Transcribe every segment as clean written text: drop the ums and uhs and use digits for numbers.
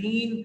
3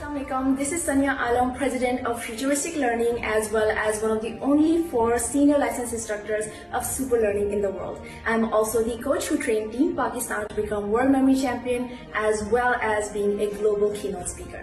Assalamualaikum. This is Sanya Alam, President of Futuristic Learning, as well as one of the only 4 senior licensed instructors of Super Learning in the world. I'm also the coach who trained Team Pakistan to become World Memory Champion, as well as being a global keynote speaker.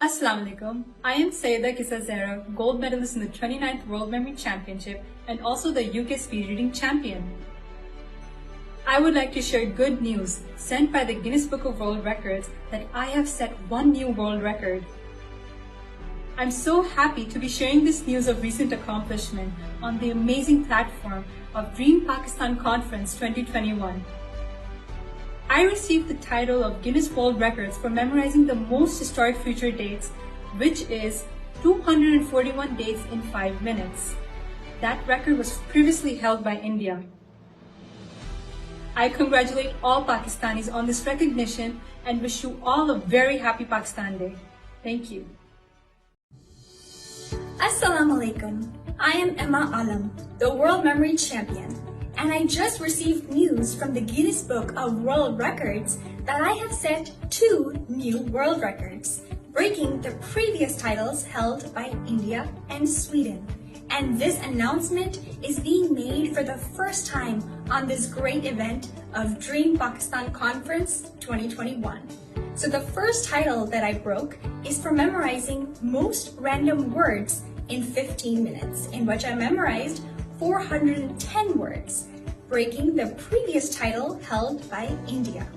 Assalamu alaikum. I am Sayeda Kisa Zahra, gold medalist in the 29th World Memory Championship and also the UK Speed Reading Champion. I would like to share good news sent by the Guinness Book of World Records that I have set 1 new world record. I'm so happy to be sharing this news of recent accomplishment on the amazing platform of Dream Pakistan Conference 2021. I received the title of Guinness World Records for memorizing the most historic future dates, which is 241 dates in 5 minutes. That record was previously held by India. I congratulate all Pakistanis on this recognition and wish you all a very happy Pakistan Day. Thank you. Assalamu alaikum. I am Emma Alam, the World Memory Champion, and I just received news from the Guinness Book of World Records that I have set 2 new world records, breaking the previous titles held by India and Sweden. And this announcement is being made for the first time on this great event of Dream Pakistan Conference 2021. So the first title that I broke is for memorizing most random words in 15 minutes, in which I memorized 410 words, breaking the previous title held by India.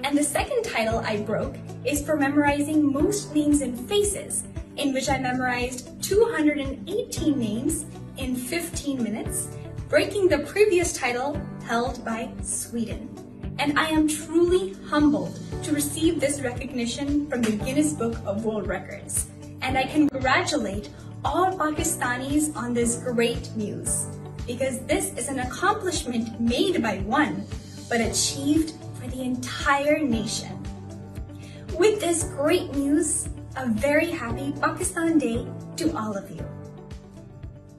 And the second title I broke is for memorizing most names and faces, in which I memorized 218 names in 15 minutes, breaking the previous title held by Sweden. And I am truly humbled to receive this recognition from the Guinness Book of World Records. And I congratulate all Pakistanis on this great news, because this is an accomplishment made by one, but achieved for the entire nation. With this great news, a very happy Pakistan Day to all of you.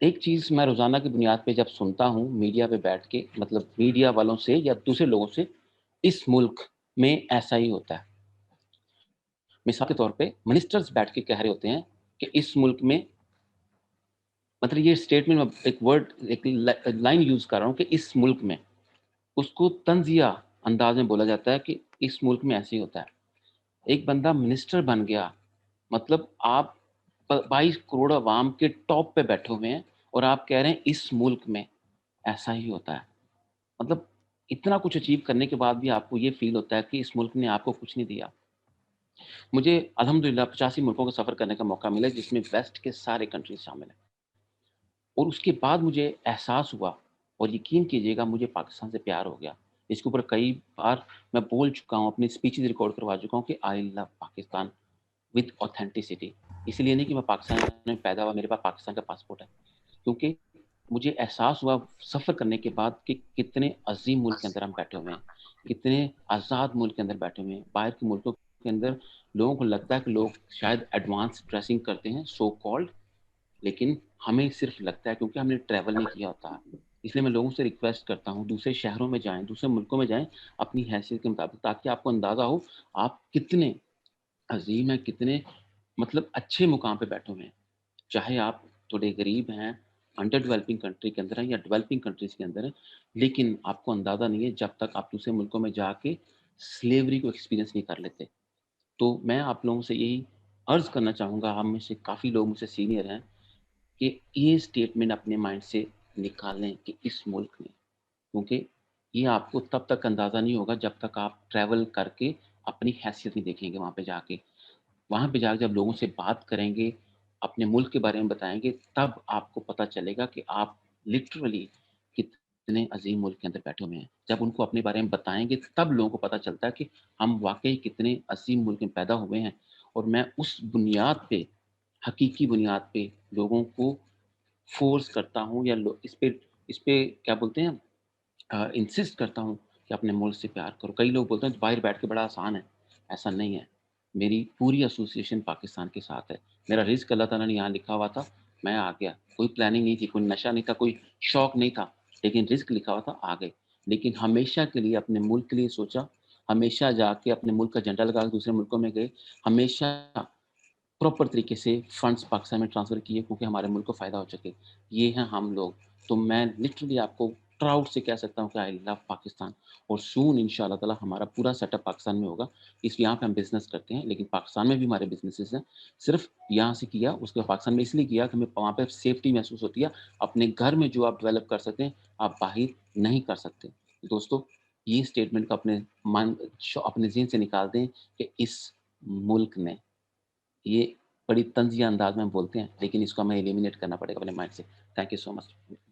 ایک چیز میں روزانہ کی بنیاد پہ جب سنتا ہوں میڈیا پہ بیٹھ کے، مطلب میڈیا والوں سے یا دوسرے لوگوں سے، اس ملک میں ایسا ہی ہوتا ہے. مثال کے طور پہ منسٹرز بیٹھ کے کہہ رہے ہوتے ہیں کہ اس ملک میں، مطلب یہ اسٹیٹمنٹ میں ایک ورڈ، ایک لائن یوز کر رہا ہوں کہ اس ملک میں، اس کو طنزیہ انداز میں بولا جاتا ہے کہ اس ملک میں ایسے ہی ہوتا ہے. ایک بندہ منسٹر بن گیا، مطلب آپ 22 کروڑ عوام کے ٹاپ پہ بیٹھے ہوئے ہیں اور آپ کہہ رہے ہیں اس ملک میں ایسا ہی ہوتا ہے. مطلب اتنا کچھ اچیو کرنے کے بعد بھی آپ کو یہ فیل ہوتا ہے کہ اس ملک نے آپ کو کچھ نہیں دیا. مجھے الحمدللہ 85 ملکوں کا سفر کرنے کا موقع ملا جس میں ویسٹ کے سارے کنٹریز شامل ہیں، اور اس کے بعد مجھے احساس ہوا، اور یقین کیجیے گا مجھے پاکستان سے پیار ہو گیا. اس کے اوپر کئی بار میں بول چکا ہوں، اپنی اسپیچز ریکارڈ کروا چکا ہوں کہ آئی لو پاکستان وتھ اوتھینٹسٹی. اس لیے نہیں کہ میں پاکستان میں پیدا ہوا، میرے پاس پاکستان کا پاسپورٹ ہے، کیونکہ مجھے احساس ہوا سفر کرنے کے بعد کہ کتنے عظیم ملک کے اندر ہم بیٹھے ہوئے ہیں، کتنے آزاد ملک کے اندر بیٹھے ہوئے ہیں. باہر کے ملکوں کے اندر لوگوں کو لگتا ہے کہ لوگ شاید ایڈوانس ڈریسنگ کرتے ہیں سو کالڈ، لیکن ہمیں صرف لگتا ہے کیونکہ ہم نے ٹریول نہیں کیا ہوتا. اس لیے میں لوگوں سے ریکویسٹ کرتا ہوں دوسرے شہروں میں جائیں، دوسرے ملکوں میں جائیں اپنی حیثیت کے مطابق، تاکہ آپ کو اندازہ ہو آپ کتنے عظیم ہیں، کتنے مطلب اچھے مقام پہ بیٹھے ہوئے ہیں. چاہے آپ تھوڑے غریب ہیں، انڈر ڈیولپنگ کنٹری کے اندر ہیں یا ڈیولپنگ کنٹریز کے اندر ہیں، لیکن آپ کو اندازہ نہیں ہے جب تک آپ دوسرے ملکوں میں جا کے سلیوری کو ایکسپیرینس نہیں کر لیتے. تو میں آپ لوگوں سے یہی عرض کرنا چاہوں گا، ہم میں سے کافی لوگ مجھ سے سینئر ہیں، کہ یہ اسٹیٹمنٹ اپنے مائنڈ سے نکالیں کہ اس ملک میں، کیونکہ یہ آپ کو تب تک اندازہ نہیں ہوگا جب تک آپ ٹریول کر کے اپنی حیثیت نہیں دیکھیں گے. وہاں پہ جا کے جب لوگوں سے بات کریں گے، اپنے ملک کے بارے میں بتائیں گے، تب آپ کو پتہ چلے گا کہ آپ لٹرلی کتنے عظیم ملک کے اندر بیٹھے ہوئے ہیں. جب ان کو اپنے بارے میں بتائیں گے تب لوگوں کو پتہ چلتا ہے کہ ہم واقعی کتنے عظیم ملک میں پیدا ہوئے ہیں. اور میں اس بنیاد پہ، حقیقی بنیاد پہ لوگوں کو فورس کرتا ہوں، یا اس پہ کیا بولتے ہیں، انسسٹ کرتا ہوں کہ اپنے ملک سے پیار کرو. کئی لوگ بولتے ہیں باہر بیٹھ کے بڑا آسان ہے، ایسا نہیں ہے. میری پوری ایسوسیشن پاکستان کے ساتھ ہے. میرا رزق اللہ تعالیٰ نے یہاں لکھا ہوا تھا، میں آ گیا. کوئی پلاننگ نہیں تھی، کوئی نشہ نہیں تھا، کوئی شوق نہیں تھا، لیکن رزق لکھا ہوا تھا، آ گئے. لیکن ہمیشہ کے لیے اپنے ملک کے لیے سوچا، ہمیشہ جا کے اپنے ملک کا جھنڈا لگا کے دوسرے ملکوں میں گئے، ہمیشہ پراپر طریقے سے فنڈس پاکستان میں ٹرانسفر کیے کیونکہ ہمارے ملک کو فائدہ ہو سکے. یہ ہیں ہم لوگ. تو میں لٹرلی آپ کو پراؤڈ سے کہہ سکتا ہوں کہ آئی لو پاکستان. اور سون ان شاء اللہ تعالیٰ ہمارا پورا سیٹ اپ پاکستان میں ہوگا. اس یہاں پہ ہم بزنس کرتے ہیں، لیکن پاکستان میں بھی ہمارے بزنسز ہیں. صرف یہاں سے کیا، اس کے پاکستان میں اس لیے کیا کہ ہمیں وہاں پہ سیفٹی محسوس ہوتی ہے. اپنے گھر میں جو آپ ڈیولپ کر سکتے ہیں آپ باہر نہیں کر سکتے. دوستو یہ اسٹیٹمنٹ کو اپنے ذہن سے نکال دیں کہ اس ملک نے، یہ بڑی طنزیہ انداز میں بولتے ہیں لیکن اس کو ہمیں ایلیمینیٹ کرنا پڑے گا اپنے مائنڈ سے. Thank you so much.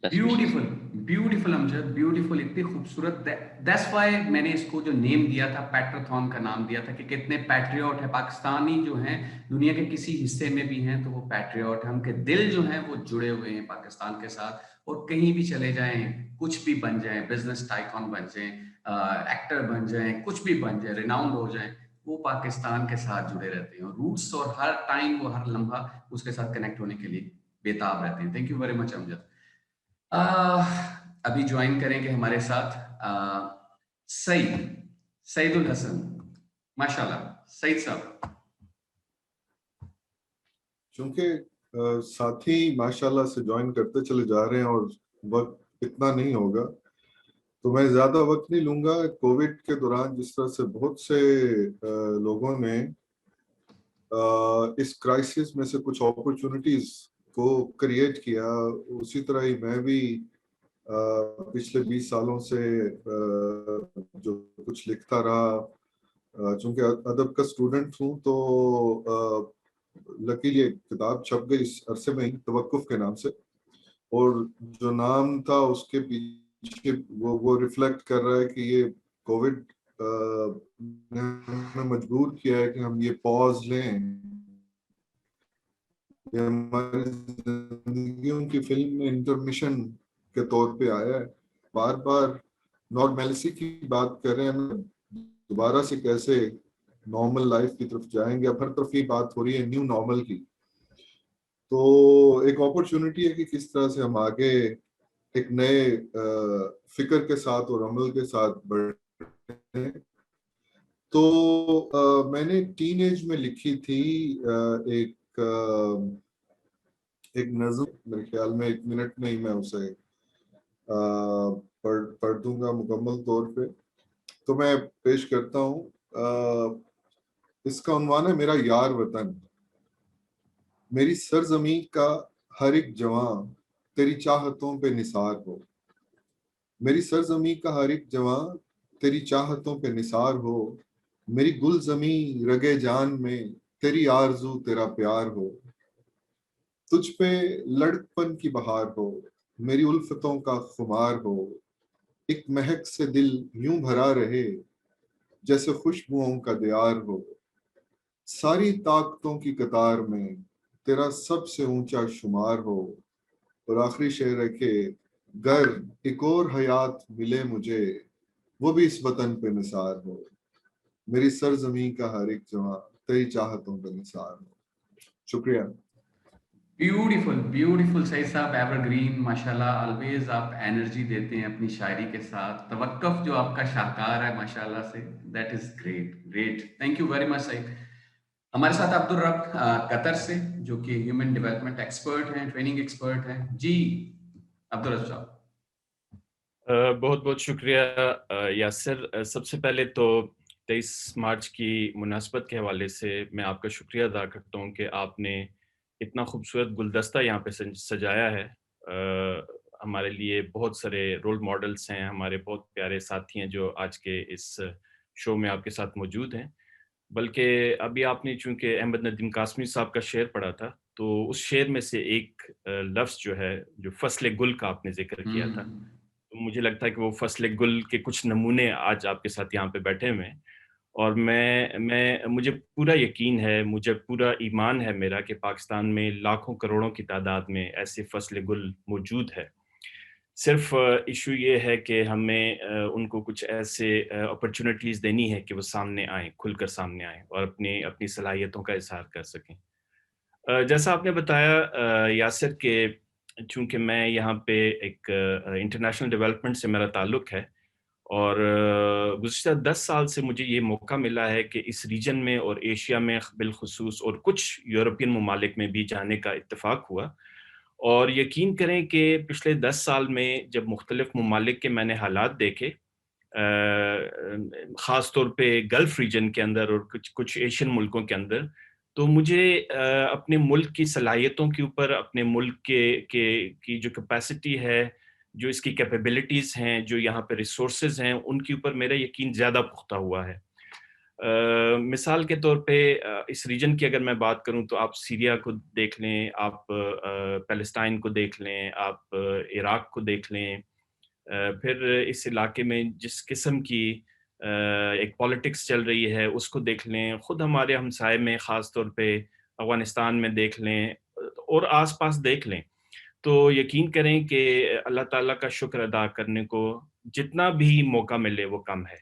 Beautiful Amjad, beautiful, اتنی خوبصورت. دیٹس وائی میں نے اس کو جو نیم دیا تھا، پیٹرتھون کا نام دیا تھا، کہ کتنے پیٹریوٹ ہے پاکستانی جو ہیں، دنیا کے کسی حصے میں بھی ہیں تو وہ پیٹریوٹ ہیں. ہم کے دل جو ہیں وہ جڑے ہوئے ہیں پاکستان کے ساتھ. اور کہیں بھی چلے جائیں، کچھ بھی بن جائیں، بزنس ٹائکون بن جائیں، ایکٹر بن جائیں، کچھ بھی بن جائیں، ریناؤنڈ ہو جائیں، وہ پاکستان کے ساتھ جڑے رہتے ہیں. اور روٹس، اور ہر ٹائم وہ ہر لمحہ اس کے ساتھ کنیکٹ ہونے کے لیے بےتاب رہتے ہیں. تھینک یو ویری مچ امجد. ابھی جوائن کریں گے ہمارے ساتھ سعید الحسن. ماشاءاللہ سعید صاحب. چونکہ ساتھی ماشاءاللہ سے جوائن کرتے چلے جا رہے ہیں اور وقت اتنا نہیں ہوگا تو میں زیادہ وقت نہیں لوں گا. کووڈ کے دوران جس طرح سے بہت سے لوگوں نے اس کرائسس میں سے کچھ اپرچونٹیز کو کریٹ کیا، اسی طرح ہی میں بھی پچھلے 20 سالوں سے جو کچھ لکھتا رہا. چونکہ ادب کا سٹوڈنٹ ہوں تو لکیلی ایک کتاب چھپ گئی اس عرصے میں ہی، توقف کے نام سے، اور جو نام تھا اس کے پیچھے وہ ریفلیکٹ کر رہا ہے کہ یہ کووڈ نے ہمیں مجبور کیا ہے کہ ہم یہ پاز لیں. یہ ہماری زندگیوں کی فلم میں انٹرمیشن کے طور پہ آیا ہے. بار بار نارملسی کی بات کر رہے ہیں، دوبارہ سے کیسے نارمل لائف کی طرف جائیں گے. اب ہر طرف یہ بات ہو رہی ہے نیو نارمل کی. تو ایک اپرچونٹی ہے کہ کس طرح سے ہم آگے ایک نئے فکر کے ساتھ اور عمل کے ساتھ بڑھتے ہیں. تو میں نے ٹین ایج میں لکھی تھی ایک نظم, میرے خیال میں 1 منٹ میں ہی میں اسے پڑھ دوں گا مکمل طور پہ. تو میں پیش کرتا ہوں. اس کا عنوان ہے میرا یار وطن. میری سرزمین کا ہر ایک جوان تیری چاہتوں پہ نثار ہو. میری سرزمین کا ہر ایک جوان تیری چاہتوں پہ نثار ہو. میری گل زمین رگے جان میں تیری آرزو تیرا پیار ہو. تجھ پہ لڑکپن کی بہار ہو, میری الفتوں کا خمار ہو. ایک مہک سے دل یوں بھرا رہے جیسے خوشبوؤں کا دیار ہو. ساری طاقتوں کی قطار میں تیرا سب سے اونچا شمار ہو. اور آخری شعر ہے کہ گر ایک اور حیات ملے مجھے وہ بھی اس وطن پہ نثار ہو. میری سرزمین کا ہر ایک جوان تیری چاہتوں پہ نثار ہو. شکریہ. بیوٹیفل سعید صاحب, ایور گرین ماشاءاللہ. آلویز آپ انرجی دیتے ہیں اپنی شاعری کے ساتھ. توقف جو آپ کا شاہکار ہے ماشاءاللہ سے, that is great. Thank you very much Saeed. ہمارے ساتھ عبدالرب قطر سے, جو کہ ہیومن ڈیولپمنٹ ایکسپرٹ ہیں, ٹریننگ ایکسپرٹ ہیں. جی عبدالرب صاحب. بہت بہت شکریہ یاسر. سب سے پہلے تو 23 مارچ کی مناسبت کے حوالے سے میں آپ کا شکریہ ادا کرتا ہوں کہ آپ نے اتنا خوبصورت گلدستہ یہاں پہ سجایا ہے. ہمارے لیے بہت سارے رول ماڈلز ہیں, ہمارے بہت پیارے ساتھی ہیں جو آج کے اس شو میں آپ کے ساتھ موجود ہیں. بلکہ ابھی آپ نے چونکہ احمد ندیم قاسمی صاحب کا شعر پڑھا تھا, تو اس شعر میں سے ایک لفظ جو ہے, جو فصل گل کا آپ نے ذکر کیا تھا, مجھے لگتا ہے کہ وہ فصل گل کے کچھ نمونے آج آپ کے ساتھ یہاں پہ بیٹھے ہوئے ہیں. اور مجھے پورا یقین ہے, مجھے پورا ایمان ہے میرا کہ پاکستان میں لاکھوں کروڑوں کی تعداد میں ایسے فصل گل موجود ہے. صرف ایشو یہ ہے کہ ہمیں ان کو کچھ ایسے اپرچونٹیز دینی ہے کہ وہ سامنے آئیں, کھل کر سامنے آئیں اور اپنی صلاحیتوں کا اظہار کر سکیں. جیسا آپ نے بتایا یاسر کہ چونکہ میں یہاں پہ ایک انٹرنیشنل ڈیولپمنٹ سے میرا تعلق ہے, اور گزشتہ 10 سال سے مجھے یہ موقع ملا ہے کہ اس ریجن میں اور ایشیا میں بالخصوص اور کچھ یورپین ممالک میں بھی جانے کا اتفاق ہوا. اور یقین کریں کہ پچھلے 10 سال میں جب مختلف ممالک کے میں نے حالات دیکھے, خاص طور پہ گلف ریجن کے اندر اور کچھ ایشین ملکوں کے اندر, تو مجھے اپنے ملک کی صلاحیتوں کے اوپر, اپنے ملک کی جو کیپیسٹی ہے, جو اس کی کیپیبلٹیز ہیں, جو یہاں پہ ریسورسز ہیں, ان کے اوپر میرا یقین زیادہ پختہ ہوا ہے. مثال کے طور پہ اس ریجن کی اگر میں بات کروں تو آپ سیریا کو دیکھ لیں, آپ پیلسٹائن کو دیکھ لیں, آپ عراق کو دیکھ لیں, پھر اس علاقے میں جس قسم کی ایک پالیٹکس چل رہی ہے اس کو دیکھ لیں, خود ہمارے ہمسائے میں خاص طور پہ افغانستان میں دیکھ لیں, اور آس پاس دیکھ لیں. تو یقین کریں کہ اللہ تعالیٰ کا شکر ادا کرنے کو جتنا بھی موقع ملے وہ کم ہے,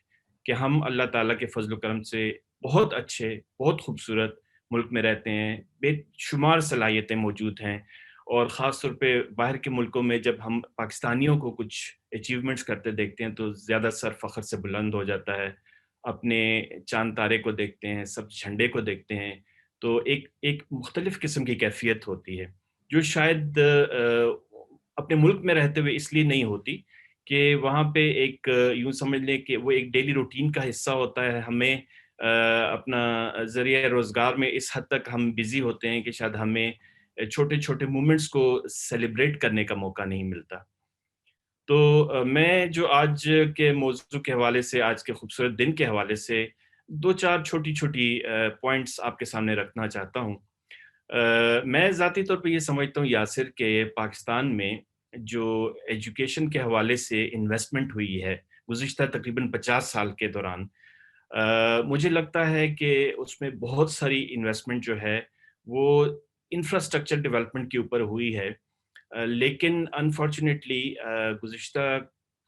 کہ ہم اللہ تعالیٰ کے فضل و کرم سے بہت اچھے, بہت خوبصورت ملک میں رہتے ہیں, بے شمار صلاحیتیں موجود ہیں. اور خاص طور پہ باہر کے ملکوں میں جب ہم پاکستانیوں کو کچھ اچیومنٹس کرتے دیکھتے ہیں تو زیادہ سر فخر سے بلند ہو جاتا ہے. اپنے چاند تارے کو دیکھتے ہیں, سب جھنڈے کو دیکھتے ہیں, تو ایک مختلف قسم کی کیفیت ہوتی ہے جو شاید اپنے ملک میں رہتے ہوئے اس لیے نہیں ہوتی کہ وہاں پہ ایک یوں سمجھ لیں کہ وہ ایک ڈیلی روٹین کا حصہ ہوتا ہے. ہمیں اپنا ذریعہ روزگار میں اس حد تک ہم بزی ہوتے ہیں کہ شاید ہمیں چھوٹے چھوٹے مومنٹس کو سیلیبریٹ کرنے کا موقع نہیں ملتا. تو میں جو آج کے موضوع کے حوالے سے, آج کے خوبصورت دن کے حوالے سے 2-4 چھوٹی پوائنٹس آپ کے سامنے رکھنا چاہتا ہوں. میں ذاتی طور پہ یہ سمجھتا ہوں یاسر کہ پاکستان میں جو ایجوکیشن کے حوالے سے انویسٹمنٹ ہوئی ہے گزشتہ تقریباً 50 سال کے دوران, مجھے لگتا ہے کہ اس میں بہت ساری انویسٹمنٹ جو ہے وہ انفراسٹرکچر ڈیولپمنٹ کے اوپر ہوئی ہے. لیکن انفارچونیٹلی گزشتہ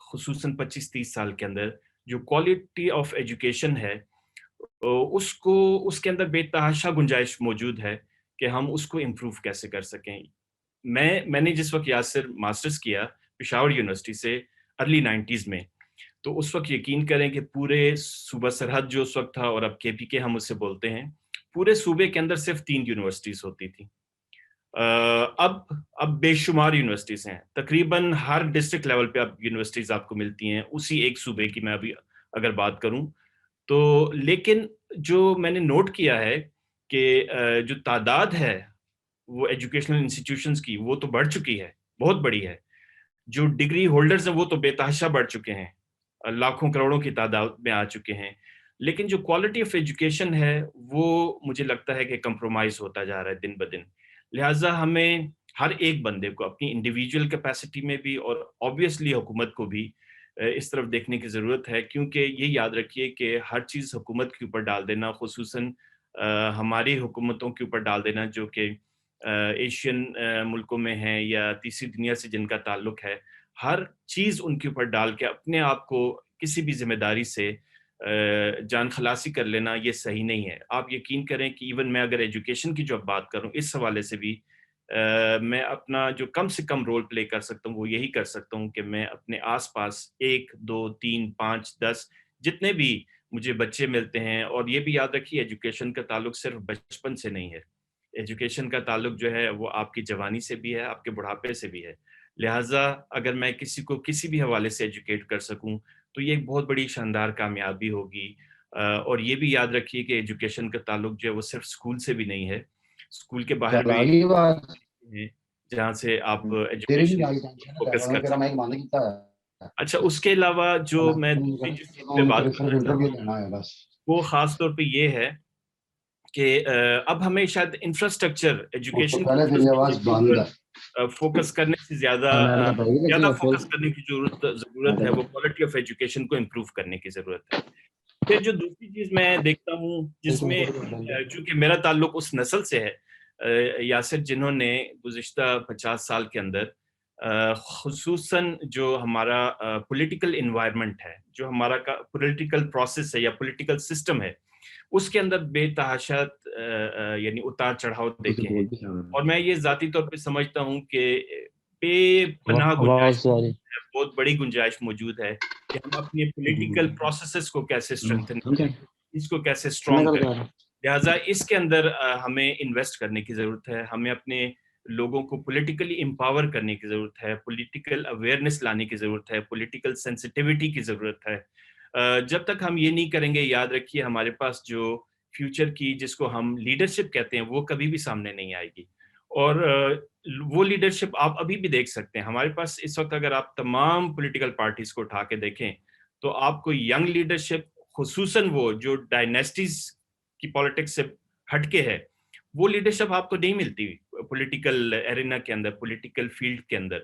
خصوصاً 25-30 سال کے اندر جو کوالٹی آف ایجوکیشن ہے اس کے اندر بے تحاشا گنجائش موجود ہے کہ ہم اس کو امپروو کیسے کر سکیں. میں نے جس وقت یاسر ماسٹرز کیا پشاور یونیورسٹی سے ارلی 90s میں, تو اس وقت یقین کریں کہ پورے صوبہ سرحد جو اس وقت تھا, اور اب KPK ہم اسے بولتے ہیں, پورے صوبے کے اندر صرف 3 یونیورسٹیز ہوتی تھیں. اب بے شمار یونیورسٹیز ہیں, تقریباً ہر ڈسٹرکٹ لیول پہ اب یونیورسٹیز آپ کو ملتی ہیں, اسی ایک صوبے کی میں ابھی اگر بات کروں تو. لیکن جو میں نے نوٹ کیا ہے کہ جو تعداد ہے وہ ایجوکیشنل انسٹیٹیوشنز کی, وہ تو بڑھ چکی ہے, بہت بڑی ہے. جو ڈگری ہولڈرز ہیں وہ تو بے تحاشا بڑھ چکے ہیں, لاکھوں کروڑوں کی تعداد میں آ چکے ہیں. لیکن جو کوالٹی آف ایجوکیشن ہے وہ مجھے لگتا ہے کہ کمپرومائز ہوتا جا رہا ہے دن بدن. لہٰذا ہمیں ہر ایک بندے کو اپنی انڈیویجول کیپیسٹی میں بھی, اور آبویسلی حکومت کو بھی اس طرف دیکھنے کی ضرورت ہے, کیونکہ یہ یاد رکھیے کہ ہر چیز حکومت کے اوپر ڈال دینا, خصوصاً ہماری حکومتوں کے اوپر ڈال دینا جو کہ ایشین ملکوں میں ہیں یا تیسری دنیا سے جن کا تعلق ہے, ہر چیز ان کے اوپر ڈال کے اپنے آپ کو کسی بھی ذمہ داری سے جان خلاصی کر لینا, یہ صحیح نہیں ہے. آپ یقین کریں کہ ایون میں اگر ایجوکیشن کی جو بات کروں, اس حوالے سے بھی میں اپنا جو کم سے کم رول پلے کر سکتا ہوں وہ یہی کر سکتا ہوں کہ میں اپنے آس پاس 1 2 3 5 10 جتنے بھی مجھے بچے ملتے ہیں, اور یہ بھی یاد رکھیے ایجوکیشن کا تعلق صرف بچپن سے نہیں ہے, ایجوکیشن کا تعلق جو ہے وہ آپ کی جوانی سے بھی ہے, آپ کے بڑھاپے سے بھی ہے. لہٰذا اگر میں کسی کو کسی بھی حوالے سے ایجوکیٹ کر سکوں تو یہ ایک بہت بڑی شاندار کامیابی ہوگی. اور یہ بھی یاد رکھیے کہ ایجوکیشن کا تعلق جو ہے وہ صرف اسکول سے بھی نہیں ہے, اسکول کے باہر بھی ہیں جہاں سے آپ ایجوکیشن فوکس کر سکتے ہیں. اچھا, اس کے علاوہ جو میں دوسری چیز پہ بات کرنا چاہتا ہوں وہ خاص طور پہ یہ ہے کہ اب ہمیں شاید انفراسٹرکچر ایجوکیشن فوکس کرنے سے زیادہ فوکس کرنے کی ضرورت ہے, وہ کوالٹی آف ایجوکیشن کو امپروو کرنے کی ضرورت ہے. پھر جو دوسری چیز میں دیکھتا ہوں جس میں چونکہ میرا تعلق اس نسل سے ہے, یاسر, جنہوں نے گزشتہ 50 سال کے اندر خصوصاً جو ہمارا پولیٹیکل انوائرمنٹ ہے, جو ہمارا پولیٹیکل پروسیس ہے یا پولیٹیکل سسٹم ہے, اس کے اندر بے تحاشا یعنی اتار چڑھاؤ دیکھے ہیں. اور میں یہ ذاتی طور پہ سمجھتا ہوں کہ بے پناہ گنجائش, بہت بڑی گنجائش موجود ہے کہ ہم اپنے پولیٹیکل پروسیسز کو کیسے اسٹرینتھن کریں, اس کو کیسے اسٹرانگ کریں. لہٰذا اس کے اندر ہمیں انویسٹ کرنے کی ضرورت ہے, ہمیں اپنے لوگوں کو پولیٹیکلی امپاور کرنے کی ضرورت ہے, پولیٹیکل اویئرنیس لانے کی ضرورت ہے, پولیٹیکل سینسٹیوٹی کی ضرورت ہے. جب تک ہم یہ نہیں کریں گے, یاد رکھیے ہمارے پاس جو فیوچر کی جس کو ہم لیڈرشپ کہتے ہیں وہ کبھی بھی سامنے نہیں آئے گی. اور وہ لیڈرشپ آپ ابھی بھی دیکھ سکتے ہیں ہمارے پاس اس وقت, اگر آپ تمام پولیٹیکل پارٹیز کو اٹھا کے دیکھیں تو آپ کو ینگ لیڈرشپ, خصوصاً وہ جو ڈائنیسٹیز کی پالیٹکس سے ہٹ کے ہے, وہ لیڈرشپ آپ کو نہیں ملتی پولیٹیکل ایرینا کے اندر, پولیٹیکل فیلڈ کے اندر.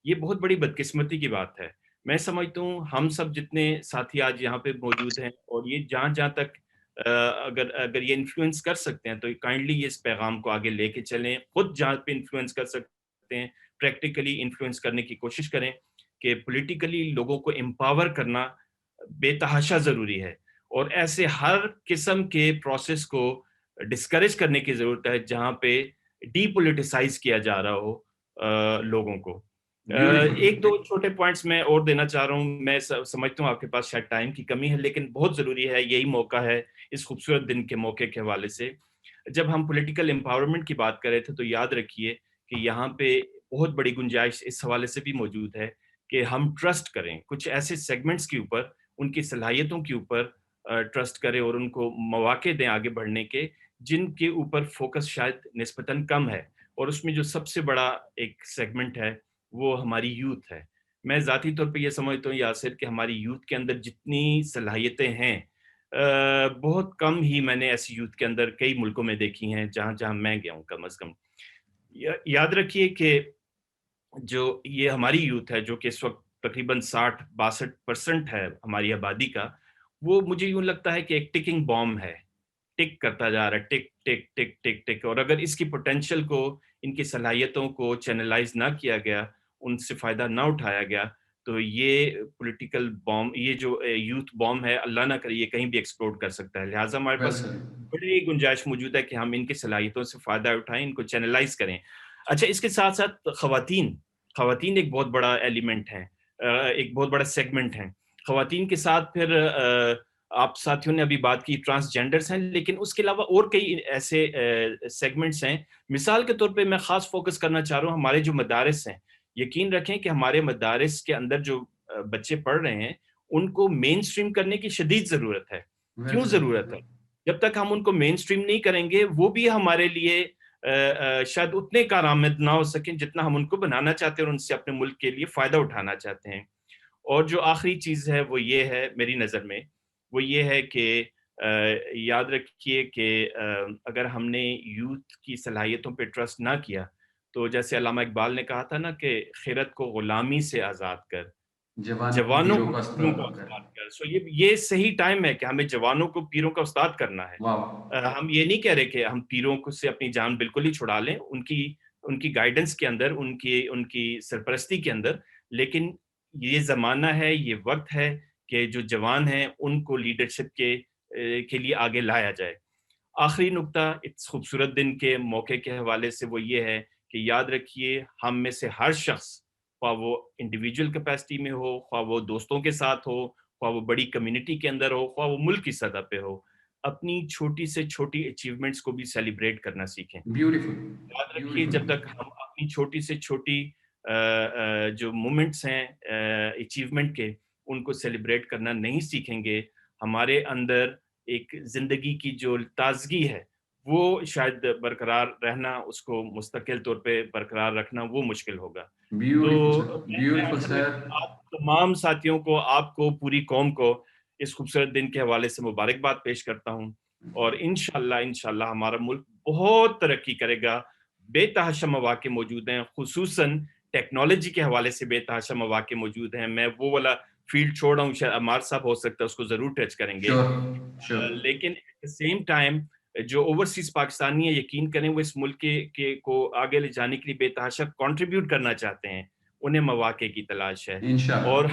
یہ بہت بڑی بدقسمتی کی بات ہے. میں سمجھتا ہوں ہم سب جتنے ساتھی آج یہاں پہ موجود ہیں, اور یہ جہاں تک اگر یہ انفلوئنس کر سکتے ہیں تو کائنڈلی یہ اس پیغام کو آگے لے کے چلیں. خود جہاں پہ انفلوئنس کر سکتے ہیں پریکٹیکلی انفلوئنس کرنے کی کوشش کریں کہ پولیٹیکلی لوگوں کو امپاور کرنا بے تحاشا ضروری ہے, اور ایسے ہر قسم کے پروسیس کو ڈسکریج کرنے کی ضرورت ہے جہاں پہ ڈی پولیٹیسائز کیا جا رہا ہو لوگوں کو. 1-2 چھوٹے پوائنٹس میں اور دینا چاہ رہا ہوں. میں سمجھتا ہوں آپ کے پاس شاید ٹائم کی کمی ہے, لیکن بہت ضروری ہے, یہی موقع ہے اس خوبصورت دن کے موقع کے حوالے سے. جب ہم پولیٹیکل امپاورمنٹ کی بات کر رہے تھے تو یاد رکھیے کہ یہاں پہ بہت بڑی گنجائش اس حوالے سے بھی موجود ہے کہ ہم ٹرسٹ کریں کچھ ایسے سیگمنٹس کے اوپر, ان کی صلاحیتوں کے اوپر ٹرسٹ کریں, اور ان کو مواقع دیں آگے بڑھنے کے جن کے اوپر فوکس شاید نسبتاً کم ہے. اور اس میں جو سب سے بڑا ایک سیگمنٹ ہے وہ ہماری یوتھ ہے. میں ذاتی طور پہ یہ سمجھتا ہوں یاسر کہ ہماری یوتھ کے اندر جتنی صلاحیتیں ہیں بہت کم ہی میں نے ایسی یوتھ کے اندر کئی ملکوں میں دیکھی ہیں جہاں میں گیا ہوں. کم از کم یاد رکھیے کہ جو یہ ہماری یوتھ ہے جو کہ اس وقت تقریباً 60-62% ہے ہماری آبادی کا, وہ مجھے یوں لگتا ہے کہ ایک ٹکنگ بام ہے, ٹک کرتا جا رہا ہے, ٹک ٹک ٹک ٹک ٹک. اور اگر اس کی پوٹینشیل کو, ان کی صلاحیتوں کو چینلائز نہ کیا گیا, ان سے فائدہ نہ اٹھایا گیا, تو یہ پولیٹیکل بام، یہ جو یوتھ بام ہے، اللہ نہ کرے یہ کہیں بھی ایکسپلوڈ کر سکتا ہے. لہٰذا ہمارے پاس بڑی گنجائش موجود ہے کہ ہم ان کی صلاحیتوں سے فائدہ اٹھائیں، ان کو چینلائز کریں. اچھا، اس کے ساتھ ساتھ خواتین ایک بہت بڑا ایلیمنٹ ہے، ایک بہت بڑا سیگمنٹ ہے. خواتین کے ساتھ پھر آپ ساتھیوں نے ابھی بات کی ٹرانسجینڈرز ہیں، لیکن اس کے علاوہ اور کئی ایسے سیگمنٹس ہیں. مثال کے طور پہ میں خاص فوکس کرنا چاہ رہا ہوں ہمارے جو مدارس ہیں. یقین رکھیں کہ ہمارے مدارس کے اندر جو بچے پڑھ رہے ہیں ان کو مین اسٹریم کرنے کی شدید ضرورت ہے. کیوں ضرورت ہے؟ جب تک ہم ان کو مین اسٹریم نہیں کریں گے وہ بھی ہمارے لیے شاید اتنے کارآمد نہ ہو سکیں جتنا ہم ان کو بنانا چاہتے ہیں اور ان سے اپنے ملک کے لیے فائدہ اٹھانا چاہتے ہیں. اور جو آخری چیز ہے وہ یہ ہے میری نظر میں، وہ یہ ہے کہ یاد رکھیے کہ اگر ہم نے یوتھ کی صلاحیتوں پہ ٹرسٹ نہ کیا تو جیسے علامہ اقبال نے کہا تھا نا کہ خیرت کو غلامی سے آزاد کر، جوانوں کو پیروں کا استاد کر. سو یہ صحیح ٹائم ہے کہ ہمیں جوانوں کو پیروں کا استاد کرنا ہے. ہم یہ نہیں کہہ رہے کہ ہم پیروں کو سے اپنی جان بالکل ہی چھڑا لیں، ان کی گائیڈنس کے اندر، ان کی سرپرستی کے اندر، لیکن یہ زمانہ ہے، یہ وقت ہے کہ جو جوان ہیں ان کو لیڈرشپ کے لیے آگے لایا جائے. آخری نقطہ اس خوبصورت دن کے موقع کے حوالے سے وہ یہ ہے کہ یاد رکھیے ہم میں سے ہر شخص، خواہ وہ انڈیویجول کیپیسٹی میں ہو، خواہ وہ دوستوں کے ساتھ ہو، خواہ وہ بڑی کمیونٹی کے اندر ہو، خواہ وہ ملک کی سطح پہ ہو، اپنی چھوٹی سے چھوٹی اچیومنٹس کو بھی سیلیبریٹ کرنا سیکھیں. یاد رکھیے جب تک ہم اپنی چھوٹی سے چھوٹی جو مومنٹس ہیں اچیومنٹ کے، ان کو سیلیبریٹ کرنا نہیں سیکھیں گے، ہمارے اندر ایک زندگی کی جو تازگی ہے وہ شاید برقرار رہنا، اس کو مستقل طور پہ برقرار رکھنا وہ مشکل ہوگا. تو آپ تمام ساتھیوں کو، آپ کو، پوری قوم کو اس خوبصورت دن کے حوالے سے مبارکباد پیش کرتا ہوں، اور انشاءاللہ ہمارا ملک بہت ترقی کرے گا. بے تحاشا مواقع موجود ہیں، خصوصاً ٹیکنالوجی کے حوالے سے بے تحاشا مواقع موجود ہیں. میں وہ والا فیلڈ چھوڑ رہا ہوں، شاید عمار صاحب ہو سکتا ہے اس کو ضرور ٹچ کریں گے. لیکن ایٹ دا سیم ٹائم جو اوورسیز پاکستانی ہیں، یقین کریں وہ اس ملک کے کو آگے لے جانے کے لیے بے تحاشا کنٹریبیوٹ کرنا چاہتے ہیں. انہیں مواقع کی تلاش ہے، اور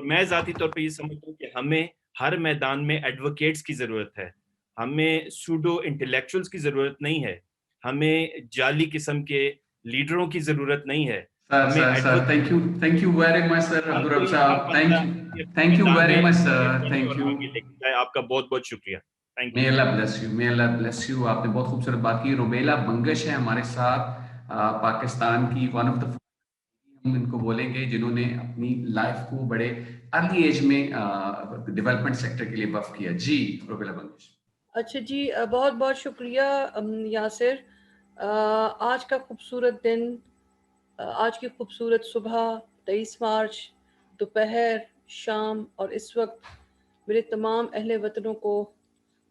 میں ذاتی طور پہ یہ سمجھتا ہوں کہ ہمیں ہر میدان میں ایڈوکیٹس کی ضرورت ہے. ہمیں سوڈو انٹلیکچوئلس کی ضرورت نہیں ہے، ہمیں جعلی قسم کے لیڈروں کی ضرورت نہیں ہے. Thank you very much sir Abdurrab صاحب. Thank you very much sir. Thank you. آپ کا بہت بہت شکریہ. May Allah bless you. May Allah bless you. آپ نے بہت خوبصورت بات کی. روبیلا بنگش ہے ہمارے ساتھ، پاکستان کی ون آف دا، ہم ان کو بولیں گے جنہوں نے اپنی لائف کو بڑے ارلی ایج میں ڈیولپمنٹ سیکٹر کے لیے بف کیا. جی روبیلا بنگش. اچھا جی، بہت بہت شکریہ یاسر. آج کا خوبصورت دن، آج کی خوبصورت صبح 23 مارچ دوپہر، شام اور اس وقت میرے تمام اہل وطنوں کو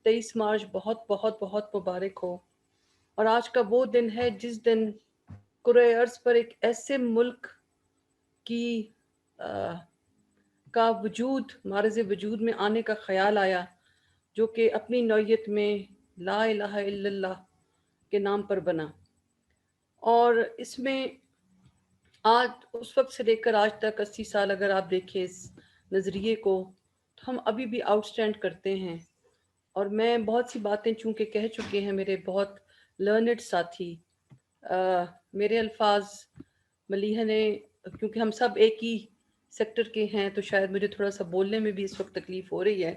23 مارچ بہت بہت بہت مبارک ہو. اور آج کا وہ دن ہے جس دن کرۂ ارض پر ایک ایسے ملک کی کا وجود، معرض وجود میں آنے کا خیال آیا جو کہ اپنی نوعیت میں لا الہ الا اللہ کے نام پر بنا. اور اس میں آج اس وقت سے لے کر آج تک 80 سال اگر آپ دیکھیں اس نظریے کو، تو ہم ابھی بھی آؤٹ اسٹینڈ کرتے ہیں. اور میں بہت سی باتیں چونکہ کہہ چکے ہیں میرے بہت لرنڈ ساتھی، میرے الفاظ ملیحہ نے، کیونکہ ہم سب ایک ہی سیکٹر کے ہیں تو شاید مجھے تھوڑا سا بولنے میں بھی اس وقت تکلیف ہو رہی ہے،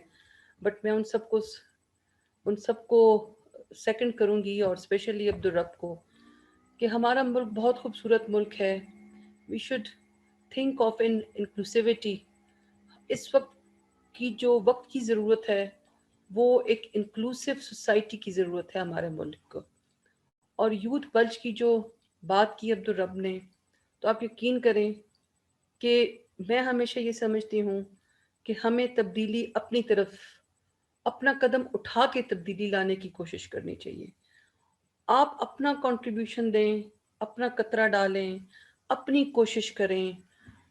بٹ میں ان سب کو سیکنڈ کروں گی، اور اسپیشلی عبدالرب کو، کہ ہمارا ملک بہت خوبصورت ملک ہے. We should think of inclusivity. اس وقت کی جو وقت کی ضرورت ہے وہ ایک انکلوسیو سوسائٹی کی ضرورت ہے ہمارے ملک کو. اور یوتھ بلج کی جو بات کی عبدالرب نے، تو آپ یقین کریں کہ میں ہمیشہ یہ سمجھتی ہوں کہ ہمیں تبدیلی اپنی طرف، اپنا قدم اٹھا کے تبدیلی لانے کی کوشش کرنی چاہیے. آپ اپنا کنٹریبیوشن دیں، اپنا قطرہ ڈالیں، اپنی کوشش کریں،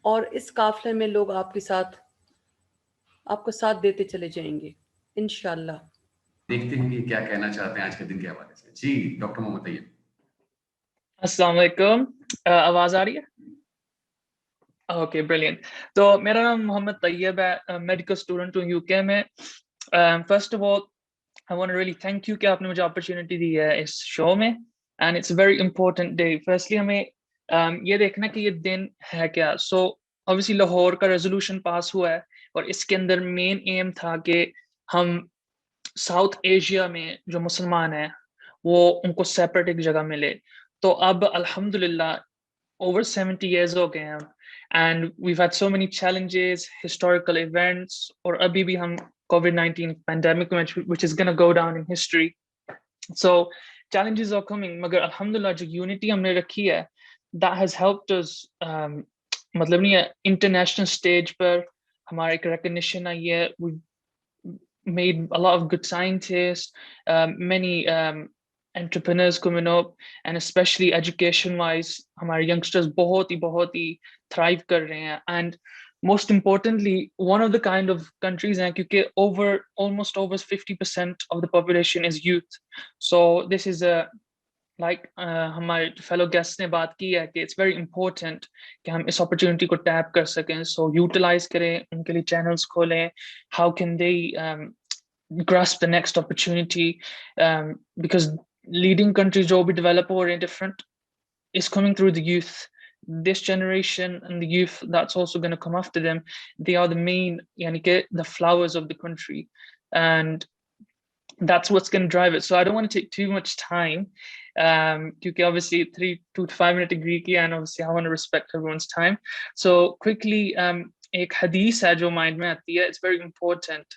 اور اس قافلے میں لوگ آپ کے ساتھ، آپ کو ساتھ دیتے چلے جائیں گے انشاءاللہ. دیکھتے ہیں کہ کیا کہنا چاہتے ہیں آج کے دن کے حوالے سے. جی ڈاکٹر محمد طیب. السلام علیکم. آواز آ رہی ہے؟ Okay brilliant. تو میرا نام محمد طیب ہے, میڈیکل اسٹوڈنٹ ہوں یو کے میں. First of all I want really thank you کہ آپ نے مجھے اپرچونیٹی دی ہے اس شو میں, and it's a very important day. Firstly ہمیں یہ دیکھنا کہ یہ دن ہے کیا. سو obviously لاہور کا ریزولوشن پاس ہوا ہے, اور اس کے اندر مین ایم تھا کہ ہم ساؤتھ ایشیا میں جو مسلمان ہیں وہ ان کو سیپریٹ ایک جگہ ملے. تو اب الحمدللہ over 70 years ہو گئے ہیں, and we've had so many challenges, historical events, اور ابھی بھی ہم COVID-19 pandemic which is going to go down in history. So challenges are coming, مگر الحمدللہ جو unity ہم نے رکھی ہے that has helped us, مطلب نہیں ہے, انٹرنیشنل اسٹیج پر ہمارا ایک ریکگنیشن آئی ہے. We made a lot of good scientists, many entrepreneurs coming up, and especially education wise ہمارے youngsters بہت ہی thrive کر رہے ہیں. And most importantly one of the kind of countries ہیں کیونکہ almost over 50% of the population is youth. So this is a like ہمارے fellow guest نے بات کی ہے کہ اٹس ویری امپورٹنٹ کہ ہم اس اپرچونیٹی کو ٹیپ کر سکیں. سو یوٹیلائز کریں, ان کے لیے چینلس کھولیں. How can they grasp the next opportunity, because leading countries جو بھی ڈیولپ ہو رہے ہیں different is coming through the youth. This generation and the youth that's also going to come after them, they are the main yani ke the flowers of the country, and that's what's going to drive it. So I don't want to take too much time, because obviously 2 to 5 minute degree ki, and obviously I want to respect everyone's time. So quickly, ایک حدیث ہے جو mind میں آتی ہے, it's very important.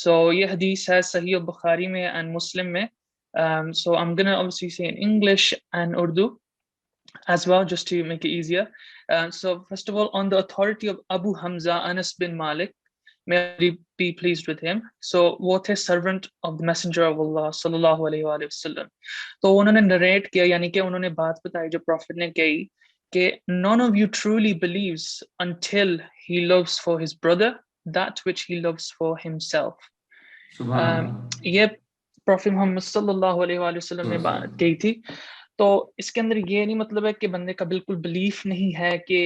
So یہ حدیث ہے صحیح بخاری میں and مسلم میں. So I'm going to obviously say in English and Urdu as well, just to make it easier. So first of all, on the authority of Abu Hamza Anas bin Malik, may Allah be pleased with him. So وہ تھے servant of the messenger of Allah sallallahu alayhi wa sallam. تو انہوں نے narrate کیا, یعنی کہ انہوں نے بات بتائی جو prophet نے کہی کہ none of you truly believes until he loves for his brother that which he loves for himself. یہ پروفیٹ محمد صلی اللہ علیہ وآلہ وسلم نے بات کہی تھی. تو اس کے اندر یہ نہیں مطلب ہے کہ بندے کا بالکل بلیف نہیں ہے کہ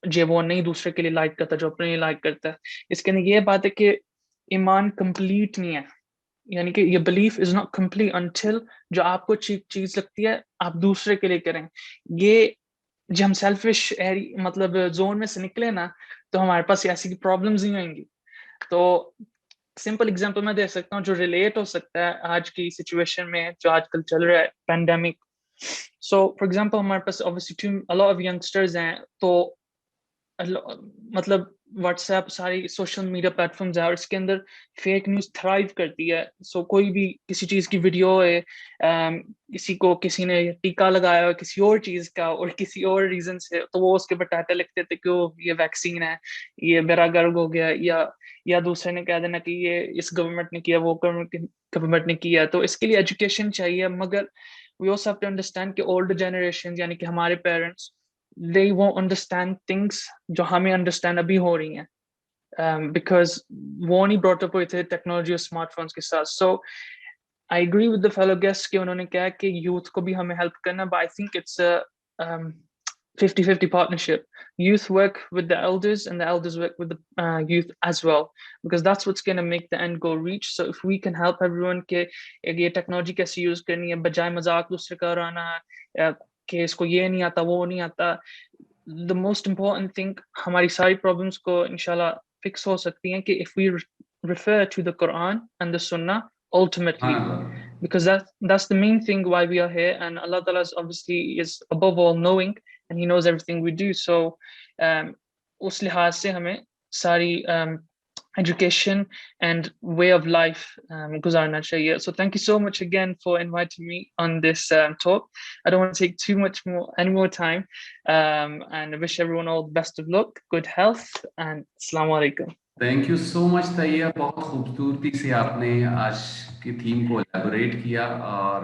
جو وہ نہیں دوسرے کے لیے لائک کرتا جو اپنے لیے لائک کرتا ہے. اس کے اندر یہ بات ہے کہ ایمان کمپلیٹ نہیں ہے, یعنی کہ یہ belief is not complete until جو آپ کو چیز لگتی ہے آپ دوسرے کے لیے کریں. یہ جب ہم سیلفش مطلب زون میں سے نکلے نا تو ہمارے پاس ایسی پرابلمز نہیں ہوئیں گی. تو سمپل اگزامپل میں دے سکتا ہوں جو ریلیٹ ہو سکتا ہے آج کی سچویشن میں جو آج کل چل رہا ہے پینڈیمک. سو فار ایگزامپل ہمارے پاس obviously a lot of youngsters ہیں, تو مطلب واٹس ایپ ساری سوشل میڈیا پلیٹ فارمز ہیں اور اس کے اندر فیک نیوز تھرائیو کرتی ہے. سو کوئی بھی کسی چیز کی ویڈیو ہے, کسی نے ٹیکا لگایا ہے کسی اور چیز کا اور کسی اور ریزن سے, تو وہ اس کے اوپر ٹائٹل لکھتے تھے کہ یہ ویکسین ہے, یہ بیرا گرگ ہو گیا, یا دوسرے نے کہہ دینا کہ یہ اس گورنمنٹ نے کیا, وہ گورنمنٹ نے کیا. تو اس کے لیے ایجوکیشن چاہیے, مگر we also have to understand کہ older generations یعنی کہ ہمارے parents they won't understand things جو ہمیں understand ابھی ہو رہی ہیں, because وہ نہیں brought up ہوئے تھے ٹیکنالوجی اور اسمارٹ فونس کے ساتھ. So I agree with the fellow guests کہ انہوں نے کہا کہ youth کو بھی ہمیں help کرنا, but I think it's a 50-50 partnership. Youth work with the elders and the elders work with the youth as well, because that's what's going to make the end goal reach. So if we can help everyone کہ یہ technology کیسے use کرنی ہے بجائے مذاق دوسرے کا اڑانا کہ اس کو یہ نہیں آتا وہ نہیں آتا. The most important thing ہماری ساری پرابلمس کو انشاءاللہ فکس ہو سکتی ہیں کہ if we refer to the Quran and the Sunnah ultimately, because that's the main thing why we are here, and Allah Ta'ala obviously is above all knowing and he knows everything we do. So اس لحاظ سے ہمیں ساری education and way of life گزارنا چاہیے. So thank you so much again for inviting me on this talk. I don't want to take too much any more time, and I wish everyone all the best of luck, good health, and Assalamu alaikum. Thank you so much Tayyab, بہت خوبصورتی سے آپ نے آج کی theme کو elaborate کیا, اور